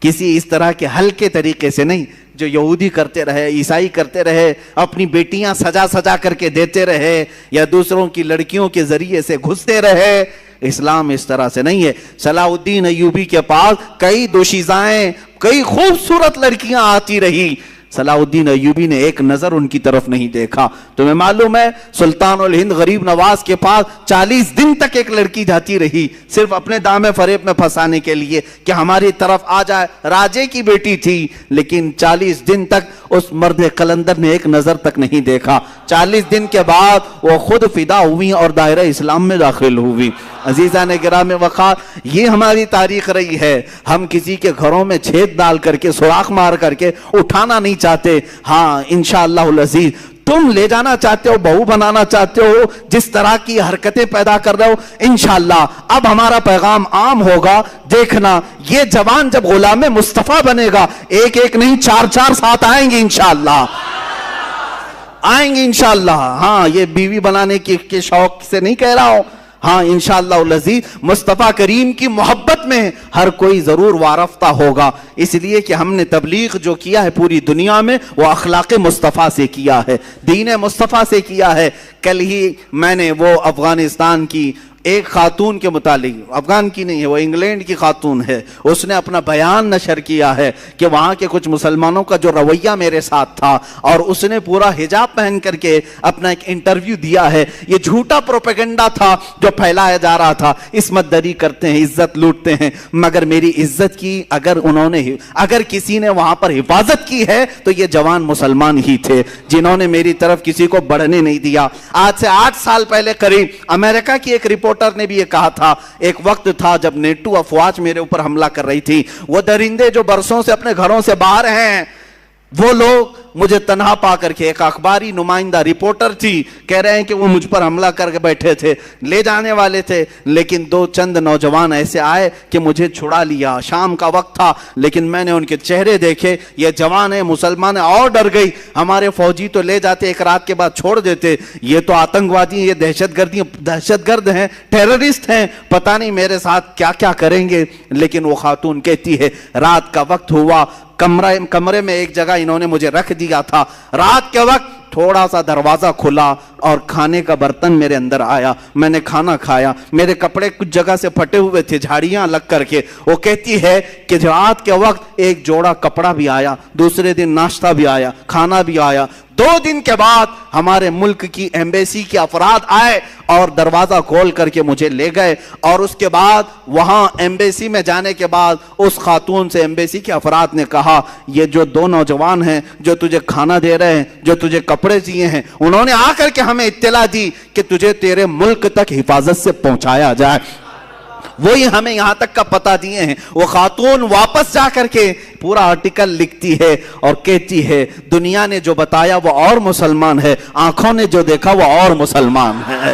Speaker 1: کسی اس طرح کے ہلکے طریقے سے نہیں جو یہودی کرتے رہے، عیسائی کرتے رہے، اپنی بیٹیاں سجا سجا کر کے دیتے رہے، یا دوسروں کی لڑکیوں کے ذریعے سے گھستے رہے۔ اسلام اس طرح سے نہیں ہے۔ صلاح الدین ایوبی کے پاس کئی دوشیزائیں، کئی خوبصورت لڑکیاں آتی رہی، صلاح الدین ایوبی نے ایک نظر ان کی طرف نہیں دیکھا۔ تمہیں معلوم ہے سلطان الہند غریب نواز کے پاس 40 دن تک ایک لڑکی جاتی رہی، صرف اپنے دامے فریب میں پھنسانے کے لیے کہ ہماری طرف آ جائے، راجے کی بیٹی تھی، لیکن 40 دن تک اس مرد قلندر نے ایک نظر تک نہیں دیکھا۔ 40 دن کے بعد وہ خود فدا ہوئی اور دائرہ اسلام میں داخل ہوئی۔ عزیزان گرامی وقار، یہ ہماری تاریخ رہی ہے۔ ہم کسی کے گھروں میں چھید ڈال کر کے، سوراخ مار کر کے اٹھانا نہیں چاہتے۔ ہاں، انشاءاللہ العزیز تم لے جانا چاہتے ہو، بہو بنانا چاہتے ہو، جس طرح کی حرکتیں پیدا کر رہے ہو، انشاءاللہ اب ہمارا پیغام عام ہوگا۔ دیکھنا، یہ جوان جب غلام مصطفیٰ بنے گا، ایک ایک نہیں 4 ساتھ آئیں گے انشاءاللہ، آئیں گے انشاءاللہ۔ ہاں، یہ بیوی بنانے کے شوق سے نہیں کہہ رہا ہوں، ہاں انشاءاللہ العزیز مصطفیٰ کریم کی محبت میں ہر کوئی ضرور وارفتہ ہوگا، اس لیے کہ ہم نے تبلیغ جو کیا ہے پوری دنیا میں وہ اخلاق مصطفیٰ سے کیا ہے، دین مصطفیٰ سے کیا ہے۔ کل ہی میں نے وہ افغانستان کی ایک خاتون کے متعلق، افغان کی نہیں ہے، وہ انگلینڈ کی خاتون ہے، اس نے اپنا بیان نشر کیا ہے کہ وہاں کے کچھ مسلمانوں کا جو رویہ میرے ساتھ تھا، اور اس نے پورا حجاب پہن کر کے اپنا ایک انٹرویو دیا ہے۔ یہ جھوٹا پروپیگنڈا تھا جو پھیلایا جا رہا تھا، عصمت دری کرتے ہیں، عزت لوٹتے ہیں، مگر میری عزت کی اگر کسی نے وہاں پر حفاظت کی ہے تو یہ جوان مسلمان ہی تھے جنہوں نے میری طرف کسی کو بڑھنے نہیں دیا۔ آج سے 8 سال پہلے قریب امریکہ کی ایک رپورٹر نے بھی یہ کہا تھا، ایک وقت تھا جب نیٹو افواج میرے اوپر حملہ کر رہی تھی، وہ درندے جو برسوں سے اپنے گھروں سے باہر ہیں، وہ لوگ مجھے تنہا پا کر کے، ایک اخباری نمائندہ رپورٹر تھی، کہہ رہے ہیں کہ وہ مجھ پر حملہ کر کے بیٹھے تھے، لے جانے والے تھے، لیکن 2 چند نوجوان ایسے آئے کہ مجھے چھڑا لیا۔ شام کا وقت تھا، لیکن میں نے ان کے چہرے دیکھے، یہ جوان ہیں، مسلمان ہیں، اور ڈر گئی۔ ہمارے فوجی تو لے جاتے، ایک رات کے بعد چھوڑ دیتے، یہ تو آتنکوادی ہیں، یہ دہشت گرد ہیں، ٹیررسٹ ہیں، پتہ نہیں میرے ساتھ کیا کیا کریں گے۔ لیکن وہ خاتون کہتی ہے رات کا وقت ہوا، کمرے میں ایک جگہ انہوں نے مجھے رکھ دیا تھا، رات کے وقت تھوڑا سا دروازہ کھلا اور کھانے کا برتن میرے اندر آیا، میں نے کھانا کھایا، میرے کپڑے کچھ جگہ سے پھٹے ہوئے تھے، جھاڑیاں لگ کر کے۔ وہ کہتی ہے کہ رات کے وقت ایک جوڑا کپڑا بھی آیا، دوسرے دن ناشتہ بھی آیا، کھانا بھی آیا۔ 2 دن کے بعد ہمارے ملک کی ایمبیسی کے افراد آئے اور دروازہ کھول کر کے مجھے لے گئے، اور اس کے بعد وہاں ایمبیسی میں جانے کے بعد اس خاتون سے ایمبیسی کے افراد نے کہا، یہ جو 2 نوجوان ہیں جو تجھے کھانا دے رہے ہیں، جو تجھے کپڑے دیے ہیں، انہوں نے آ کر کے ہمیں اطلاع دی کہ تجھے تیرے ملک تک حفاظت سے پہنچایا جائے۔ وہی ہمیں یہاں تک کا پتہ دیے ہیں۔ وہ خاتون واپس جا کر کے پورا آرٹیکل لکھتی ہے اور کہتی ہے دنیا نے جو بتایا وہ اور مسلمان ہے، آنکھوں نے جو دیکھا وہ اور مسلمان ہے۔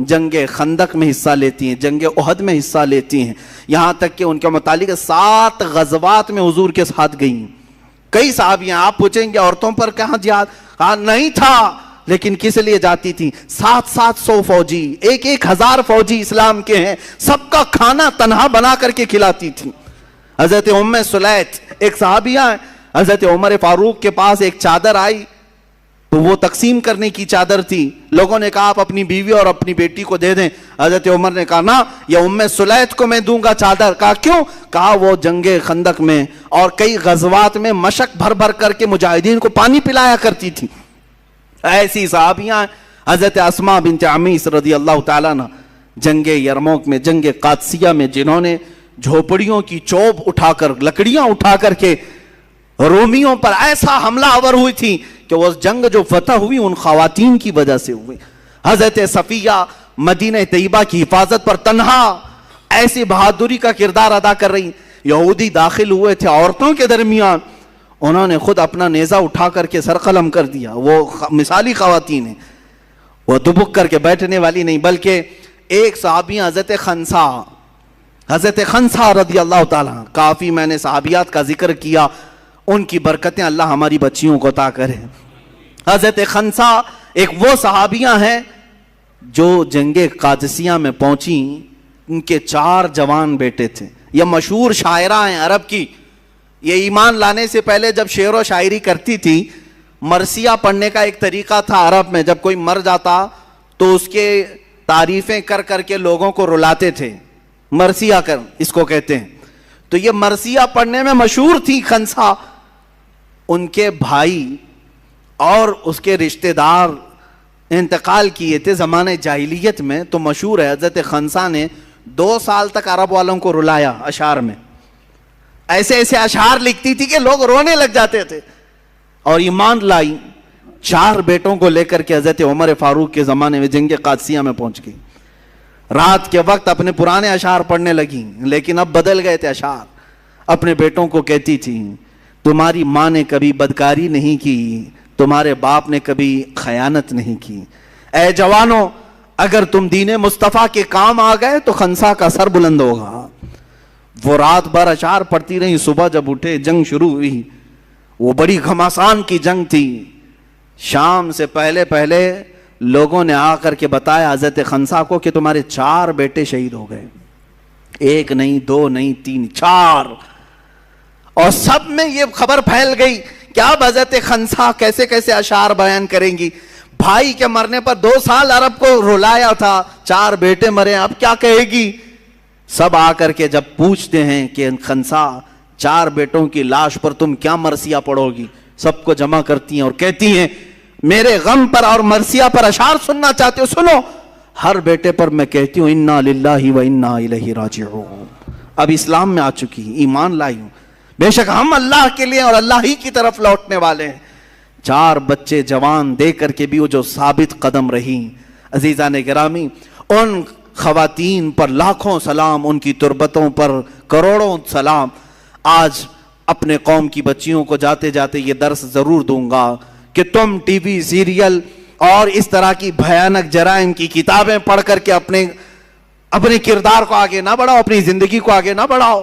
Speaker 1: جنگ خندق میں حصہ لیتی ہیں، جنگ احد میں حصہ لیتی ہیں، یہاں تک کہ ان کے متعلق 7 غزوات میں حضور کے ساتھ گئیں۔ کئی صحابیاں، آپ پوچھیں گے عورتوں پر کہاں جہاد؟ کہا نہیں تھا، لیکن کس لیے جاتی تھی؟ 700 فوجی، 1000 فوجی اسلام کے ہیں، سب کا کھانا تنہا بنا کر کے کھلاتی تھی۔ حضرت ام سلیت ایک صحابیہ ہیں، حضرت عمر فاروق کے پاس ایک چادر آئی تو وہ تقسیم کرنے کی چادر تھی، لوگوں نے کہا آپ اپنی بیوی اور اپنی بیٹی کو دے دیں، حضرت عمر نے کہا نا، یہ ام سلیت کو میں دوں گا چادر۔ کہا کیوں؟ کہا وہ جنگ خندق میں اور کئی غزوات میں مشق بھر بھر کر کے مجاہدین کو پانی پلایا کرتی تھی۔ ایسی صحابیاں حضرت اسماء بنت عمیس رضی اللہ تعالیٰ عنہ، جنگ یرموک میں، جنگ قادسیہ میں، جنہوں نے جھوپڑیوں کی چوب اٹھا کر، لکڑیاں اٹھا کر کے رومیوں پر ایسا حملہ آور ہوئی تھی کہ وہ جنگ جو فتح ہوئی ان خواتین کی وجہ سے ہوئی۔ حضرت صفیہ مدینہ طیبہ کی حفاظت پر تنہا ایسی بہادری کا کردار ادا کر رہی۔ یہودی داخل ہوئے تھے عورتوں کے درمیان، انہوں نے خود اپنا نیزہ اٹھا کر کے سر قلم کر دیا۔ وہ مثالی خواتین ہیں، وہ دبک کر کے بیٹھنے والی نہیں، بلکہ ایک صحابی حضرت خنسا رضی اللہ تعالیٰ، کافی میں نے صحابیات کا ذکر کیا، ان کی برکتیں اللہ ہماری بچیوں کو عطا کرے۔ حضرت خنسا ایک وہ صحابیاں ہیں جو جنگ قادسیہ میں پہنچی، ان کے 4 جوان بیٹے تھے۔ یہ مشہور شاعرہ ہیں عرب کی، یہ ایمان لانے سے پہلے جب شعر و شاعری کرتی تھی، مرثیہ پڑھنے کا ایک طریقہ تھا عرب میں، جب کوئی مر جاتا تو اس کے تعریفیں کر کر کے لوگوں کو رلاتے تھے، مرثیہ کر اس کو کہتے ہیں۔ تو یہ مرثیہ پڑھنے میں مشہور تھی خنسا۔ ان کے بھائی اور اس کے رشتہ دار انتقال کیے تھے زمانہ جاہلیت میں، تو مشہور ہے حضرت خنسا نے 2 سال تک عرب والوں کو رلایا اشعار میں، ایسے ایسے اشعار لکھتی تھی کہ لوگ رونے لگ جاتے تھے، اور ایمان لائی۔ 4 بیٹوں کو لے کر کے حضرت عمر فاروق کے زمانے میں جنگ قادسیہ میں پہنچ گئی۔ رات کے وقت اپنے پرانے اشعار پڑھنے لگی، لیکن اب بدل گئے تھے اشعار۔ اپنے بیٹوں کو کہتی تھی تمہاری ماں نے کبھی بدکاری نہیں کی، تمہارے باپ نے کبھی خیانت نہیں کی، اے جوانوں اگر تم دین مصطفیٰ کے کام آ گئے تو خنسا کا سر بلند ہوگا۔ وہ رات بھر اشعار پڑھتی رہی، صبح جب اٹھے جنگ شروع ہوئی، وہ بڑی گھمسان کی جنگ تھی۔ شام سے پہلے لوگوں نے آ کر کے بتایا حضرت خنسا کو کہ تمہارے 4 بیٹے شہید ہو گئے، 1 نہیں 2 نہیں 3 4، اور سب میں یہ خبر پھیل گئی کہ اب حضرت خنسا کیسے کیسے اشعار بیان کریں گی۔ بھائی کے مرنے پر 2 سال عرب کو رلایا تھا، 4 بیٹے مرے، اب کیا کہے گی؟ سب آ کر کے جب پوچھتے ہیں کہ خنسا 4 بیٹوں کی لاش پر تم کیا مرثیہ پڑھو گی، سب کو جمع کرتی ہیں اور کہتی ہیں میرے غم پر اور مرثیہ پر اشعار سننا چاہتے ہو، سنو۔ ہر بیٹے پر میں کہتی ہوں انا للہ و انا الیہ راجعون۔ اب اسلام میں آ چکی، ایمان لائی ہوں، بے شک ہم اللہ کے لیے اور اللہ ہی کی طرف لوٹنے والے ہیں۔ 4 بچے جوان دے کر کے بھی وہ جو ثابت قدم رہی۔ عزیزان گرامی، ان خواتین پر لاکھوں سلام، ان کی تربتوں پر کروڑوں سلام۔ آج اپنے قوم کی بچیوں کو جاتے جاتے یہ درس ضرور دوں گا کہ تم ٹی وی سیریل اور اس طرح کی بھیانک جرائم کی کتابیں پڑھ کر کے اپنے کردار کو آگے نہ بڑھاؤ، اپنی زندگی کو آگے نہ بڑھاؤ۔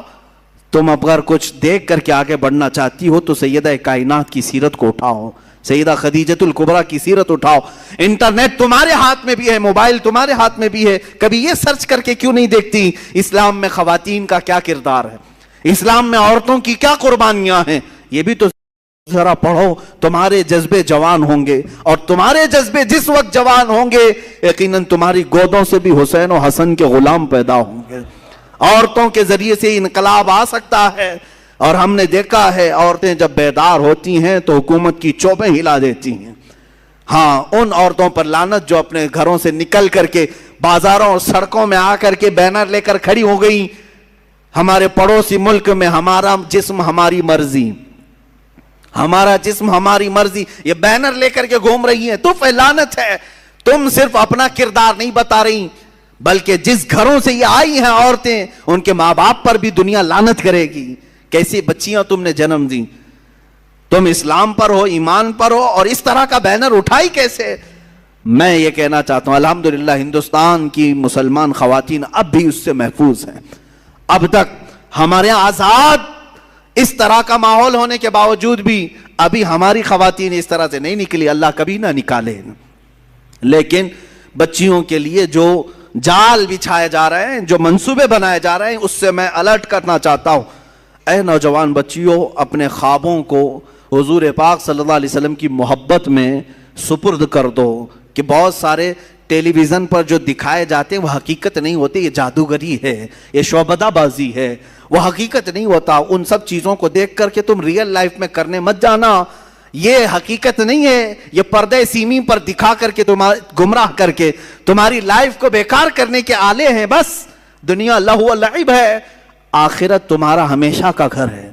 Speaker 1: تم اگر کچھ دیکھ کر کے آگے بڑھنا چاہتی ہو تو سیدہ کائنات کی سیرت کو اٹھاؤ، سیدہ خدیجۃ الکبریٰ کی سیرت اٹھاؤ۔ انٹرنیٹ تمہارے ہاتھ میں بھی ہے، موبائل تمہارے ہاتھ میں بھی ہے، کبھی یہ سرچ کر کے کیوں نہیں دیکھتی اسلام میں خواتین کا کیا کردار ہے، اسلام میں عورتوں کی کیا قربانیاں ہیں؟ یہ بھی تو ذرا پڑھو، تمہارے جذبے جوان ہوں گے، اور تمہارے جذبے جس وقت جوان ہوں گے یقیناً تمہاری گودوں سے بھی حسین و حسن کے غلام پیدا ہوں گے۔ عورتوں کے ذریعے سے انقلاب آ سکتا ہے، اور ہم نے دیکھا ہے عورتیں جب بیدار ہوتی ہیں تو حکومت کی چوبیں ہلا دیتی ہیں۔ ہاں، ان عورتوں پر لعنت جو اپنے گھروں سے نکل کر کے بازاروں اور سڑکوں میں آ کر کے بینر لے کر کھڑی ہو گئی، ہمارے پڑوسی ملک میں ہمارا جسم ہماری مرضی، ہمارا جسم ہماری مرضی، یہ بینر لے کر کے گھوم رہی ہیں۔ تو لعنت ہے، تم صرف اپنا کردار نہیں بتا رہی، بلکہ جس گھروں سے یہ آئی ہیں عورتیں، ان کے ماں باپ پر بھی دنیا لعنت کرے گی۔ کیسی بچیاں تم نے جنم دی، تم اسلام پر ہو، ایمان پر ہو، اور اس طرح کا بینر اٹھائی کیسے؟ میں یہ کہنا چاہتا ہوں الحمدللہ ہندوستان کی مسلمان خواتین اب بھی اس سے محفوظ ہیں. اب تک ہمارے یہاں آزاد اس طرح کا ماحول ہونے کے باوجود بھی ابھی ہماری خواتین اس طرح سے نہیں نکلی, اللہ کبھی نہ نکالے. لیکن بچیوں کے لیے جو جال بچھائے جا رہے ہیں, جو منصوبے بنائے جا رہے ہیں, اس سے میں الرٹ کرنا چاہتا ہوں. اے نوجوان بچیوں, اپنے خوابوں کو حضور پاک صلی اللہ علیہ وسلم کی محبت میں سپرد کر دو کہ بہت سارے ٹیلی ویژن پر جو دکھائے جاتے ہیں وہ حقیقت نہیں ہوتے, یہ جادوگری ہے, یہ شعبدہ بازی ہے, وہ حقیقت نہیں ہوتا. ان سب چیزوں کو دیکھ کر کے تم ریئل لائف میں کرنے مت جانا, یہ حقیقت نہیں ہے, یہ پردے سیمی پر دکھا کر کے گمراہ کر کے تمہاری لائف کو بیکار کرنے کے آلے ہیں. بس دنیا لہو و لعب ہے, آخرت تمہارا ہمیشہ کا گھر ہے.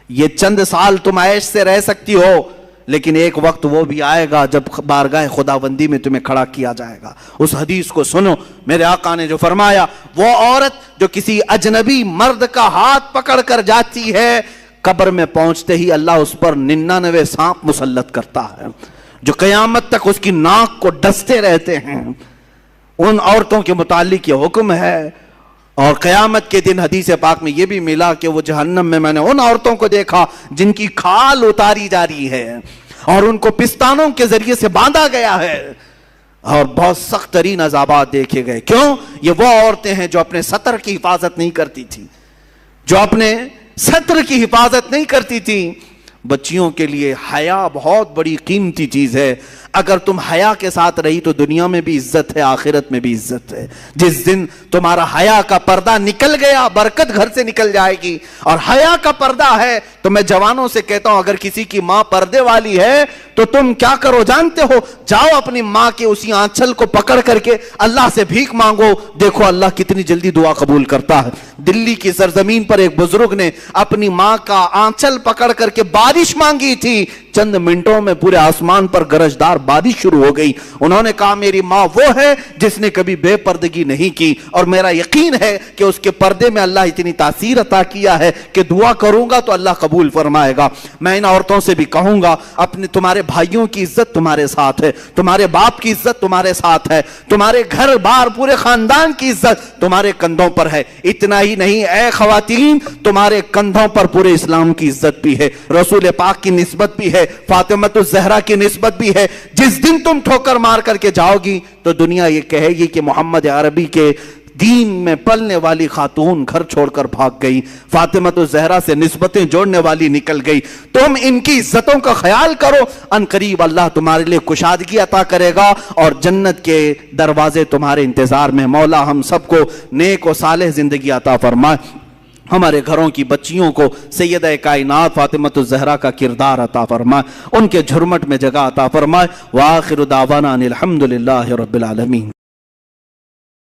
Speaker 1: یہ چند سال تم عیش سے رہ سکتی ہو, لیکن ایک وقت وہ بھی آئے گا جب بارگاہ خداوندی میں تمہیں کھڑا کیا جائے گا. اس حدیث کو سنو, میرے آقا نے جو فرمایا, وہ عورت جو کسی اجنبی مرد کا ہاتھ پکڑ کر جاتی ہے, قبر میں پہنچتے ہی اللہ اس پر 99 سانپ مسلط کرتا ہے جو قیامت تک اس کی ناک کو ڈستے رہتے ہیں. ان عورتوں کے متعلق یہ حکم ہے. اور قیامت کے دن حدیث پاک میں یہ بھی ملا کہ وہ جہنم میں نے ان عورتوں کو دیکھا جن کی کھال اتاری جا رہی ہے اور ان کو پستانوں کے ذریعے سے باندھا گیا ہے, اور بہت سخت ترین عذابات دیکھے گئے. کیوں؟ یہ وہ عورتیں ہیں جو اپنے سطر کی حفاظت نہیں کرتی تھی, جو اپنے سطر کی حفاظت نہیں کرتی تھی. بچیوں کے لیے حیا بہت بڑی قیمتی چیز ہے. اگر تم حیا کے ساتھ رہی تو دنیا میں بھی عزت ہے, آخرت میں بھی عزت ہے. جس دن تمہارا حیا کا پردہ نکل گیا, برکت گھر سے نکل جائے گی. اور حیا کا پردہ ہے تو میں جوانوں سے کہتا ہوں, اگر کسی کی ماں پردے والی ہے تو تم کیا کرو جانتے ہو؟ جاؤ اپنی ماں کے اسی آنچل کو پکڑ کر کے اللہ سے بھیک مانگو. دیکھو اللہ کتنی جلدی دعا قبول کرتا ہے. دلی کی سرزمین پر ایک بزرگ نے اپنی ماں کا آنچل پکڑ کر کے بارش مانگی تھی. چند منٹوں میں پورے آسمان پر گرجدار بارش شروع ہو گئی. انہوں نے کہا میری ماں وہ ہے جس نے کبھی بے پردگی نہیں کی, اور میرا یقین ہے کہ اس کے پردے میں اللہ اتنی تاثیر عطا کیا ہے کہ دعا کروں گا تو اللہ قبول فرمائے گا. میں ان عورتوں سے بھی کہوں گا, اپنے تمہارے بھائیوں کی عزت تمہارے ساتھ ہے, تمہارے باپ کی عزت تمہارے ساتھ ہے, تمہارے گھر بار پورے خاندان کی عزت تمہارے کندھوں پر ہے. اتنا ہی نہیں اے خواتین, تمہارے کندھوں پر پورے اسلام کی عزت بھی ہے, رسول پاک کی نسبت بھی ہے, فاطمہ الزہرا کی نسبت بھی ہے. جس دن تم ٹھوکر مار کر کے جاؤ گی تو دنیا یہ کہے گی کہ محمد عربی کے دین میں پلنے والی خاتون گھر چھوڑ کر بھاگ گئی, فاطمہ الزہرا سے نسبتیں جوڑنے والی نکل گئی. تم ان کی عزتوں کا خیال کرو, ان قریب اللہ تمہارے لیے کشادگی عطا کرے گا اور جنت کے دروازے تمہارے انتظار میں. مولا ہم سب کو نیک و صالح زندگی عطا فرمائے. ہمارے گھروں کی بچیوں کو سیدہ کائنات فاطمہ الزہرا کا کردار عطا فرمائے, ان کے جھرمٹ میں جگہ عطا فرمائے. وآخر دعوانا ان الحمدللہ رب العالمین.